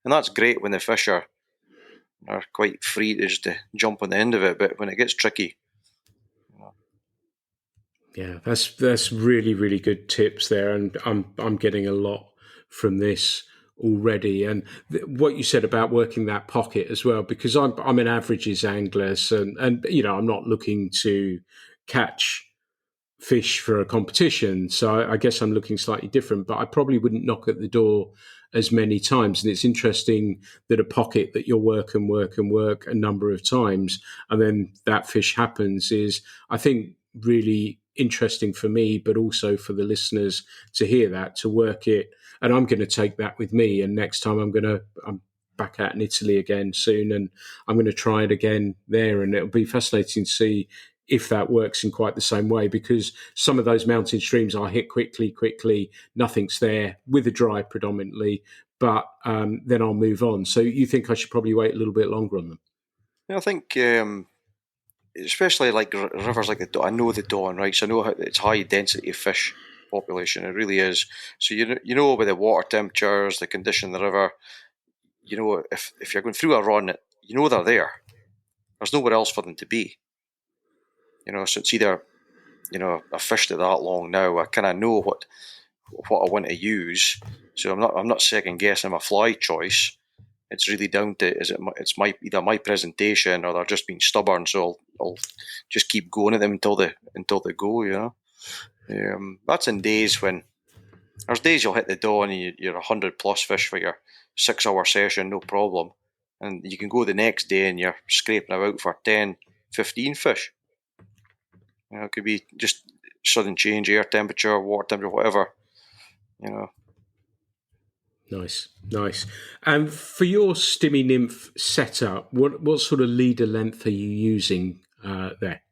and that's great when the fish are quite free to just to jump on the end of it. But when it gets tricky, Yeah, that's really really good tips there, and I'm getting a lot from this already. And what you said about working that pocket as well, because I'm an averages angler, and I'm not looking to catch fish for a competition, so I guess I'm looking slightly different. But I probably wouldn't knock at the door as many times. And it's interesting that a pocket that you'll work and work and work a number of times, and then that fish happens, is I think really interesting for me, but also for the listeners to hear that, to work it. And I'm going to take that with me. And next time I'm back out in Italy again soon, and I'm going to try it again there. And it'll be fascinating to see if that works in quite the same way, because some of those mountain streams I hit quickly, nothing's there with a dry predominantly, but then I'll move on. So you think I should probably wait a little bit longer on them? I think especially like rivers like the Don, I know the Don, right? So I know it's high density of fish population. It really is. So you know with the water temperatures, the condition of the river, if you're going through a run, you know they're there. There's nowhere else for them to be. So it's either I've fished it that long now. I kind of know what I want to use. So I'm not second guessing my fly choice. It's really down to it's either my presentation or they're just being stubborn. So I'll just keep going at them until they go. That's in days when there's days you'll hit the dawn and you're 100+ fish for your 6-hour session, no problem, and you can go the next day and you're scraping about for 10, 15 fish. It could be just sudden change, air temperature, water temperature, whatever. Nice. And for your stimmy nymph setup, what sort of leader length are you using there?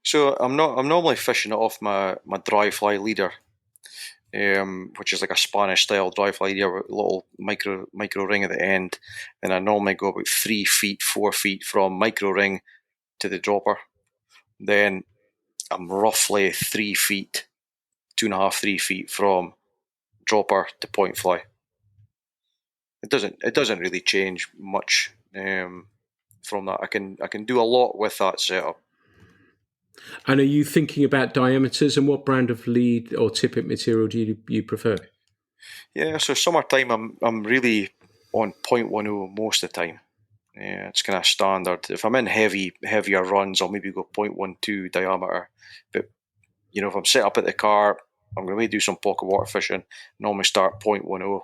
So I'm normally fishing it off my dry fly leader, which is like a Spanish style dry fly leader with a little micro ring at the end. And I normally go about 3 feet, 4 feet from micro ring to the dropper. Then I'm roughly 3 feet, 2.5, 3 feet from dropper to point fly. It doesn't really change much from that. I can do a lot with that setup. And are you thinking about diameters, and what brand of lead or tippet material do you prefer? Yeah, so summertime I'm really on 0.10 most of the time. Yeah, it's kind of standard. If I'm in heavier runs, I'll maybe go 0.12 diameter. But if I'm set up at the car, I'm going to do some pocket water fishing. Normally start 0.10,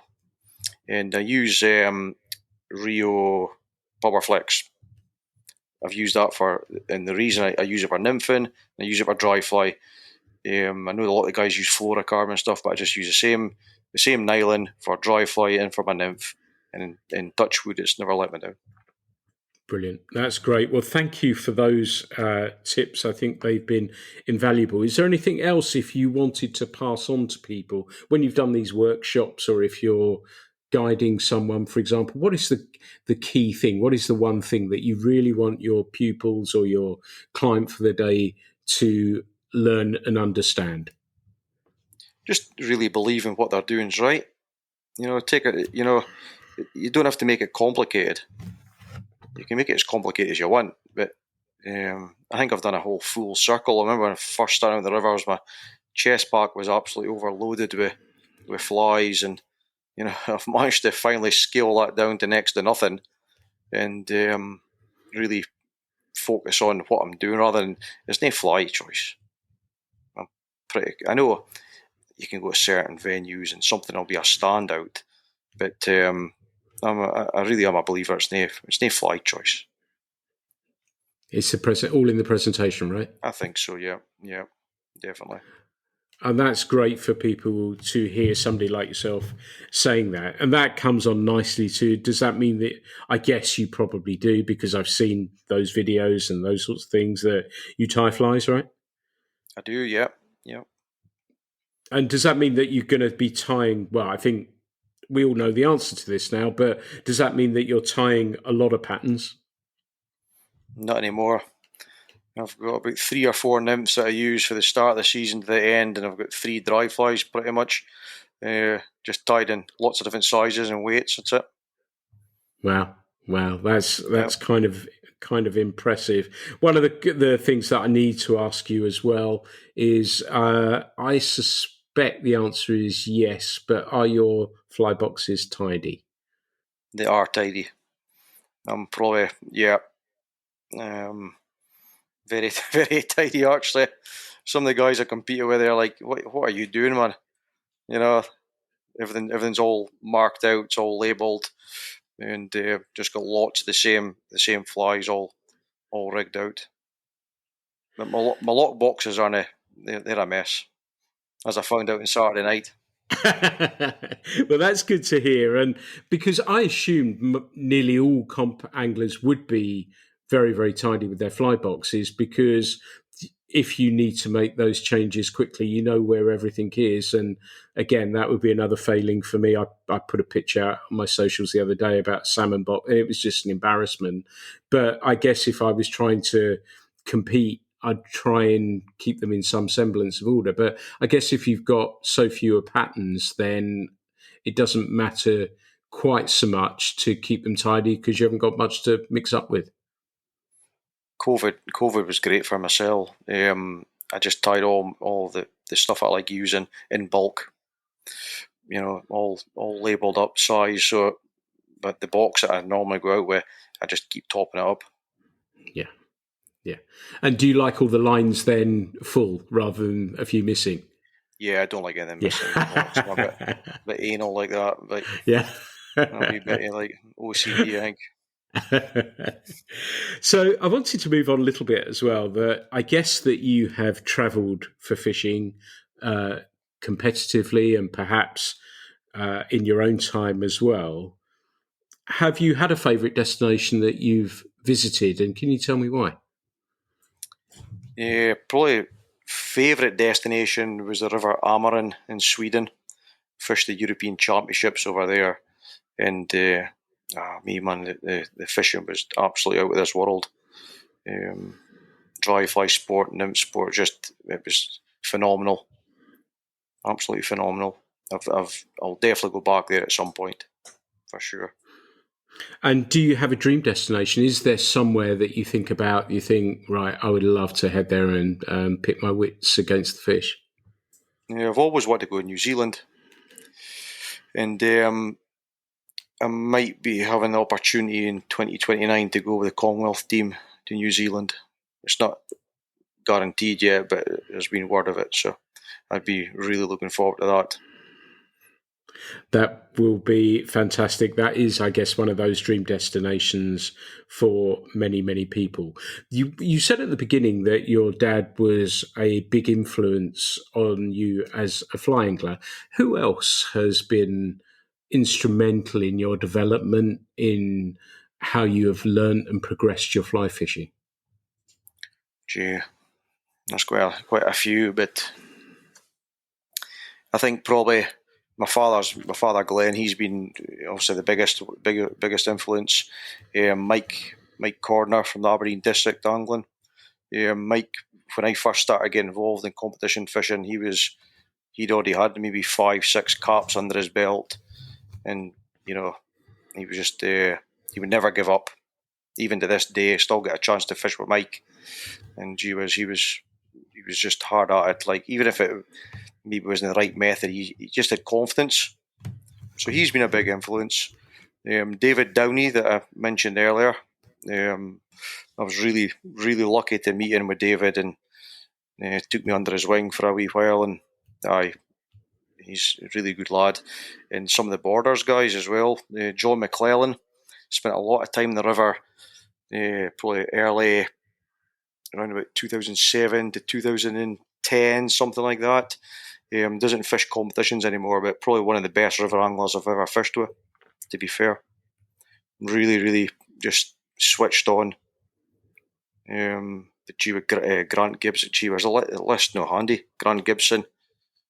and I use Rio Powerflex I've used that and the reason I use it for nymphing, I use it for dry fly. I know a lot of guys use fluorocarbon and stuff, but I just use the same nylon for dry fly and for my nymph. And in touch wood, it's never let me down. Brilliant. That's great. Well, thank you for those tips. I think they've been invaluable. Is there anything else if you wanted to pass on to people when you've done these workshops, or if you're guiding someone, for example? What is the key thing? What is the one thing that you really want your pupils or your client for the day to learn and understand? Just really believe in what they're doing is right. Take it. You don't have to make it complicated. You can make it as complicated as you want, but I think I've done a whole full circle. I remember when I first started on the rivers, my chest pack was absolutely overloaded with flies, and I've managed to finally scale that down to next to nothing, and really focus on what I'm doing rather than there's no fly choice. I know you can go to certain venues and something will be a standout, but I really am a believer it's no fly choice. It's all in the presentation, right? I think so. Yeah, definitely. And that's great for people to hear somebody like yourself saying that. And that comes on nicely too. Does that mean that, I guess you probably do, because I've seen those videos and those sorts of things, that you tie flies, right? I do, yeah. And does that mean that you're going to be tying, well, I think we all know the answer to this now, but does that mean that you're tying a lot of patterns? Not anymore. I've got about 3 or 4 nymphs that I use for the start of the season to the end, and I've got 3 dry flies pretty much, just tied in lots of different sizes and weights. That's it. Wow, that's kind of impressive. One of the things that I need to ask you as well is, I suspect the answer is yes, but are your fly boxes tidy? They are tidy. I'm probably very very tidy actually. Some of the guys I compete with, they're like, "What are you doing, man?" Everything's all marked out, it's all labelled, and just got lots of the same flies all rigged out. But my lock boxes they're a mess, as I found out on Saturday night. Well, that's good to hear, and because I assumed nearly all comp anglers would be very, very tidy with their fly boxes, because if you need to make those changes quickly, you know where everything is. And again, that would be another failing for me. I put a picture out on my socials the other day about salmon box, and it was just an embarrassment. But I guess if I was trying to compete, I'd try and keep them in some semblance of order. But I guess if you've got so fewer patterns, then it doesn't matter quite so much to keep them tidy, because you haven't got much to mix up with. COVID was great for myself. I just tied all the stuff I like using in bulk. All labelled up size. So, but the box that I normally go out with, I just keep topping it up. Yeah. Yeah. And do you like all the lines then full rather than a few missing? Yeah, I don't like anything missing. I'm a bit anal like that. But yeah. I'll be a bit like OCD, I think. So I wanted to move on a little bit as well. That I guess that you have travelled for fishing competitively and perhaps in your own time as well. Have you had a favourite destination that you've visited, and can you tell me why? Yeah, probably favourite destination was the River Ameren in Sweden. Fished the European Championships over there, and the fishing was absolutely out of this world. Dry fly sport, nymph sport, it was phenomenal, absolutely phenomenal. I'll definitely go back there at some point, for sure. And do you have a dream destination? Is there somewhere that you think about, you think, right, I would love to head there and pit my wits against the fish? Yeah, I've always wanted to go to New Zealand, and I might be having the opportunity in 2029 to go with the Commonwealth team to New Zealand. It's not guaranteed yet, but there's been word of it, so I'd be really looking forward to that. That will be fantastic. That is, I guess, one of those dream destinations for many, many people. You said at the beginning that your dad was a big influence on you as a fly angler. Who else has been instrumental in your development, in how you have learned and progressed your fly fishing? Gee, there's quite a few, but I think probably my father Glenn. He's been obviously the biggest influence. Mike Corner from the Aberdeen district angling. Mike, when I first started getting involved in competition fishing, he'd already had maybe 5-6 caps under his belt, and he was just he would never give up. Even to this day, I still get a chance to fish with Mike, and he was just hard at it. Like, even if it maybe wasn't the right method, he just had confidence. So he's been a big influence. David Downey, that I mentioned earlier, I was really, really lucky to meet in with David, and took me under his wing for a wee while, and he's a really good lad. And some of the Borders guys as well. John McClellan spent a lot of time in the river, probably early, around about 2007 to 2010, something like that. Doesn't fish competitions anymore, but probably one of the best river anglers I've ever fished with, to be fair. Really, really just switched on. Grant Gibson, was a list no handy. Grant Gibson,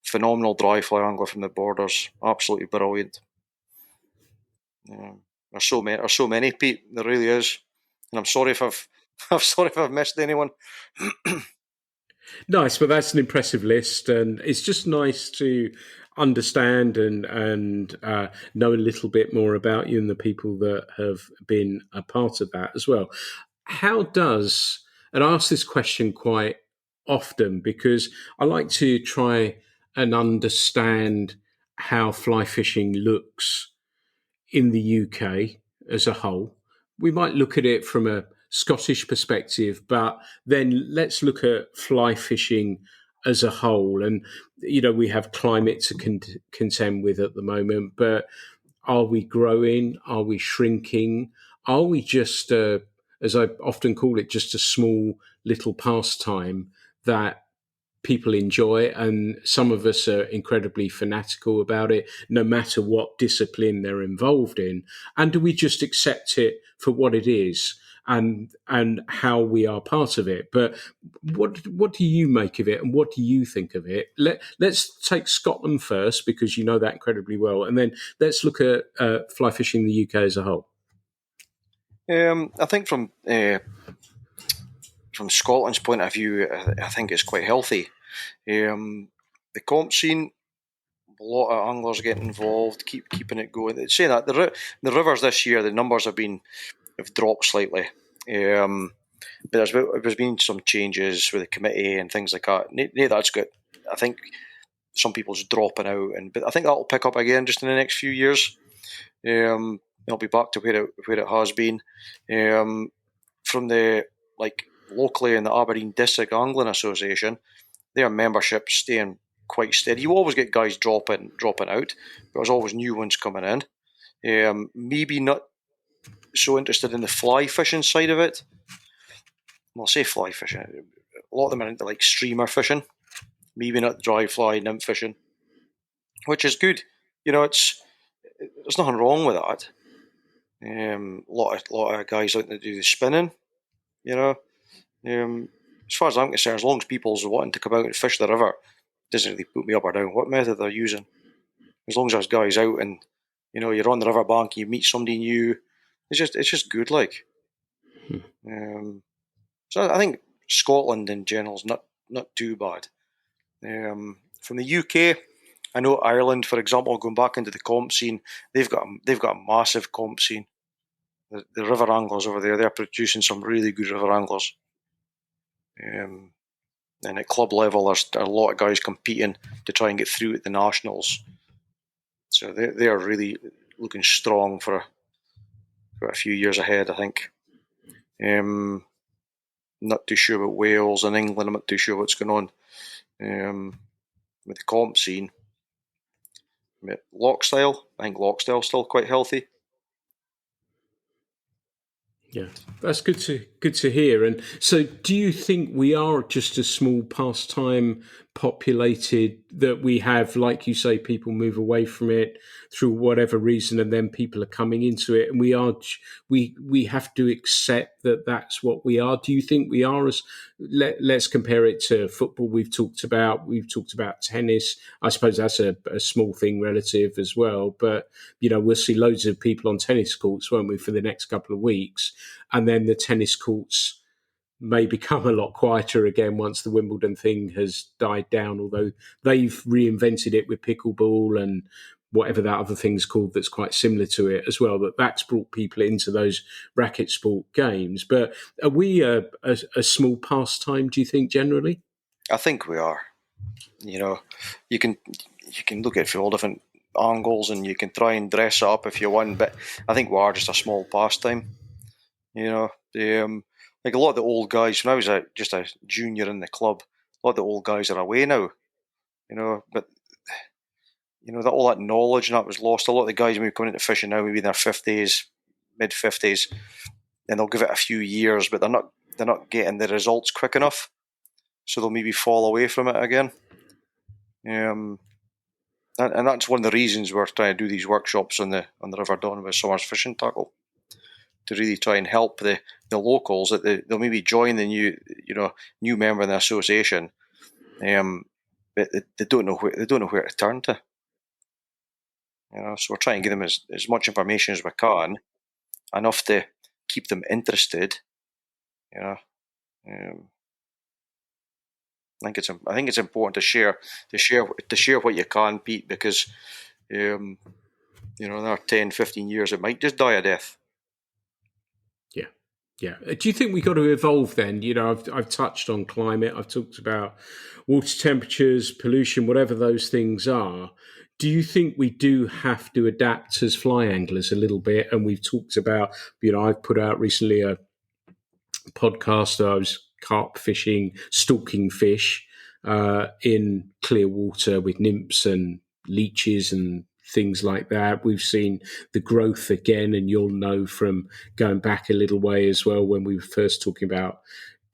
phenomenal dry fly angler from the Borders, absolutely brilliant. There's so many, Pete. There really is, and I'm sorry if I've missed anyone. Nice, but that's an impressive list, and it's just nice to understand and know a little bit more about you and the people that have been a part of that as well. How does, and I ask this question quite often because I like to try and understand how fly fishing looks in the UK as a whole. We might look at it from a Scottish perspective, but then let's look at fly fishing as a whole. And, we have climate to contend with at the moment, but are we growing? Are we shrinking? Are we just, as I often call it, just a small little pastime that people enjoy, and some of us are incredibly fanatical about it, no matter what discipline they're involved in? And do we just accept it for what it is, and how we are part of it? But what do you make of it, and what do you think of it? Let's take Scotland first, because you know that incredibly well, and then let's look at fly fishing in the UK as a whole. I think from Scotland's point of view, I think it's quite healthy. The comp scene, a lot of anglers getting involved, keeping it going. Saying that the rivers this year, the numbers have dropped slightly. But there's been some changes with the committee and things like that. That's good. I think some people's dropping out, but I think that'll pick up again just in the next few years. It'll be back to where it has been. From the locally in the Aberdeen District Angling Association, their membership staying quite steady. You always get guys dropping out, but there's always new ones coming in. Maybe not so interested in the fly fishing side of it. Well, I'll say fly fishing. A lot of them are into streamer fishing. Maybe not dry fly nymph fishing, which is good. There's nothing wrong with that. A lot of guys like to do the spinning. As far as I'm concerned, as long as people's wanting to come out and fish the river, it doesn't really put me up or down what method they're using. As long as there's guys out and you're on the river bank, you meet somebody new, it's just good. So I think Scotland in general is not too bad. From the UK, I know Ireland, for example, going back into the comp scene, they've got a massive comp scene. The river anglers over there, they're producing some really good river anglers. And at club level, there's a lot of guys competing to try and get through at the nationals. So they are really looking strong for a few years ahead, I think. Not too sure about Wales and England. I'm not too sure what's going on with the comp scene. Lockstyle, I think Lockstyle's still quite healthy. Yeah, that's good to hear. And so, do you think we are just a small pastime populated that we have, like you say, people move away from it through whatever reason, and then people are coming into it, and we have to accept that that's what we are. Do you think we are as let's compare it to football? We've talked about tennis. I suppose that's a small thing relative as well, but we'll see loads of people on tennis courts, won't we, for the next couple of weeks, and then the tennis courts may become a lot quieter again once the Wimbledon thing has died down, although they've reinvented it with pickleball and whatever that other thing's called that's quite similar to it as well, that's brought people into those racket sport games. But are we a small pastime, do you think, generally? I think we are. You can look at it from all different angles, and you can try and dress it up if you want, but I think we are just a small pastime. Like a lot of the old guys, when I was just a junior in the club, a lot of the old guys are away now, but that all that knowledge and that was lost. A lot of the guys maybe coming into fishing now, maybe in their 50s, mid 50s, and they'll give it a few years, but they're not getting the results quick enough, so they'll maybe fall away from it again. And that's one of the reasons we're trying to do these workshops on the River Don with Summer's Fishing Tackle, to really try and help the locals that they'll maybe join the new member in the association, but they don't know where to turn to. So we're trying to give them as much information as we can, enough to keep them interested. I think it's important to share what you can, Pete, because in our 10, 15 years it might just die a death. Yeah. Do you think we got to evolve then? I've touched on climate. I've talked about water temperatures, pollution, whatever those things are. Do you think we do have to adapt as fly anglers a little bit? And we've talked about, I've put out recently a podcast. I was carp fishing, stalking fish in clear water with nymphs and leeches and things like that. We've seen the growth again, and you'll know from going back a little way as well when we were first talking about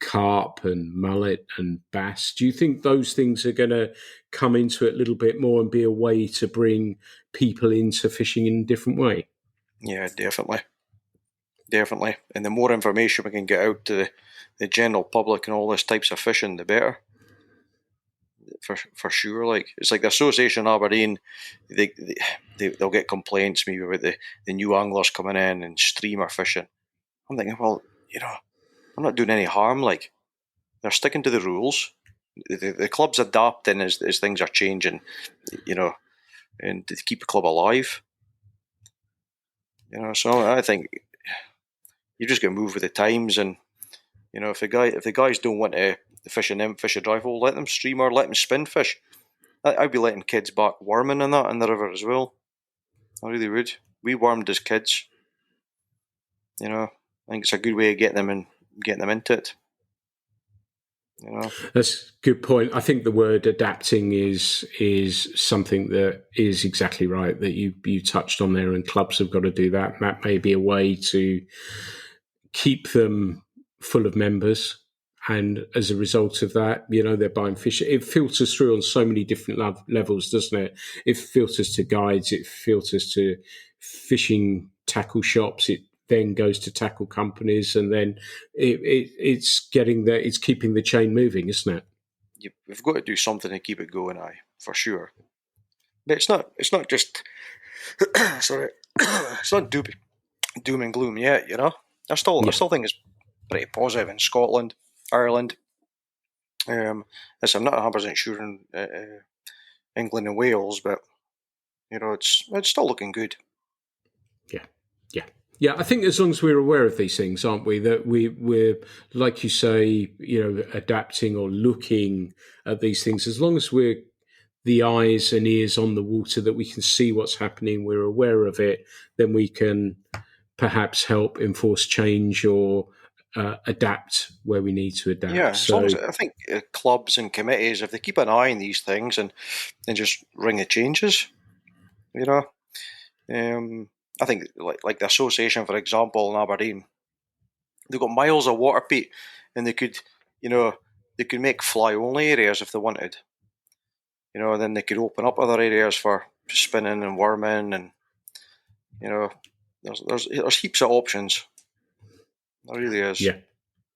carp and mullet and bass. Do you think those things are going to come into it a little bit more and be a way to bring people into fishing in a different way? Yeah, definitely. And the more information we can get out to the general public and all these types of fishing, the better. For sure. Like, it's like the Association of Aberdeen, they'll get complaints maybe about the new anglers coming in and streamer fishing. I'm thinking, well, I'm not doing any harm. Like, they're sticking to the rules. The club's adapting as things are changing, and to keep the club alive. So I think you just got to move with the times, and if the guys don't want to fish a nymph, fish a dry hole, let them stream or let them spin fish. I'd be letting kids back worming and that in the river as well. I really would. We wormed as kids. I think it's a good way of getting them into it. That's a good point. I think the word adapting is something that is exactly right that you touched on there, and clubs have got to do that. And that may be a way to keep them full of members. And as a result of that, they're buying fish. It filters through on so many different levels, doesn't it? It filters to guides. It filters to fishing tackle shops. It then goes to tackle companies, and then it's keeping the chain moving, isn't it? We've got to do something to keep it going, for sure. But it's not just sorry, it's not doom and gloom yet. I still think it's pretty positive in Scotland, Ireland. I'm not 100% sure in England and Wales, but it's still looking good. Yeah, I think as long as we're aware of these things, aren't we? That we're like you say, adapting or looking at these things. As long as we're the eyes and ears on the water, that we can see what's happening, we're aware of it, then we can perhaps help enforce change or adapt where we need to adapt. Yeah, as long as I think clubs and committees, if they keep an eye on these things and just ring the changes, You know, I think like the association, for example, in Aberdeen, they've got miles of water, Pete, and they could make fly only areas if they wanted. And then they could open up other areas for spinning and worming, and you know, there's heaps of options. There really is. Yeah.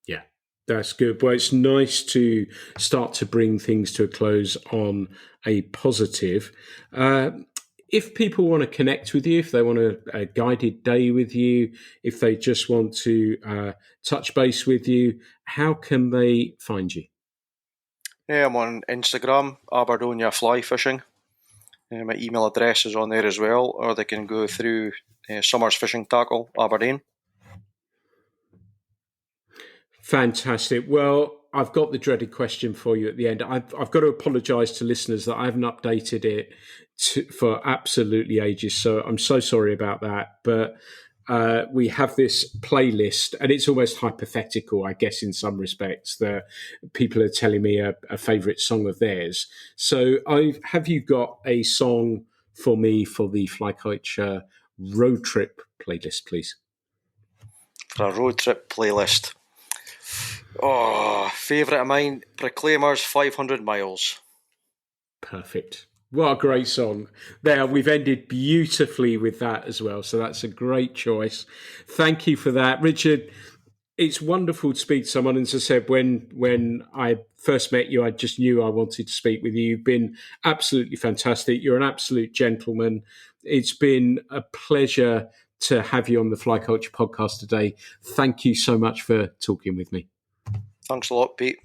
Yeah. That's good. Well, it's nice to start to bring things to a close on a positive. If people want to connect with you, if they want a guided day with you, if they just want to touch base with you, how can they find you? Yeah, I'm on Instagram, Aberdonia Fly Fishing. My email address is on there as well, or they can go through Summers Fishing Tackle, Aberdeen. Fantastic. Well, I've got the dreaded question for you at the end. I've got to apologise to listeners that I haven't updated it for absolutely ages. So I'm so sorry about that. But we have this playlist, and it's almost hypothetical, I guess, in some respects, that people are telling me a favourite song of theirs. So have you got a song for me for the Fly Culture road trip playlist, please? For a road trip playlist. Oh, favourite of mine, Proclaimers 500 Miles. Perfect. What a great song. There, we've ended beautifully with that as well. So that's a great choice. Thank you for that. Richard, it's wonderful to speak to someone. And as I said, when I first met you, I just knew I wanted to speak with you. You've been absolutely fantastic. You're an absolute gentleman. It's been a pleasure to have you on the Fly Culture podcast today. Thank you so much for talking with me. Thanks a lot, Pete.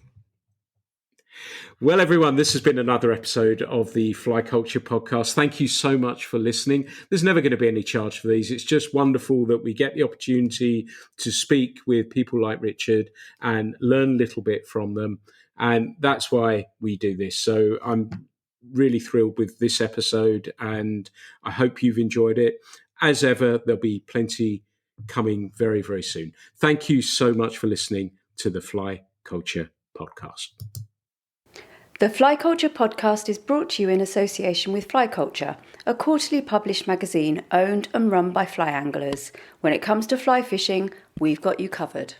Well, everyone, this has been another episode of the Fly Culture podcast. Thank you so much for listening. There's never going to be any charge for these. It's just wonderful that we get the opportunity to speak with people like Richard and learn a little bit from them. And that's why we do this. So I'm really thrilled with this episode, and I hope you've enjoyed it. As ever, there'll be plenty coming very, very soon. Thank you so much for listening to the Fly Culture podcast. The Fly Culture podcast is brought to you in association with Fly Culture, a quarterly published magazine owned and run by fly anglers. When it comes to fly fishing, we've got you covered.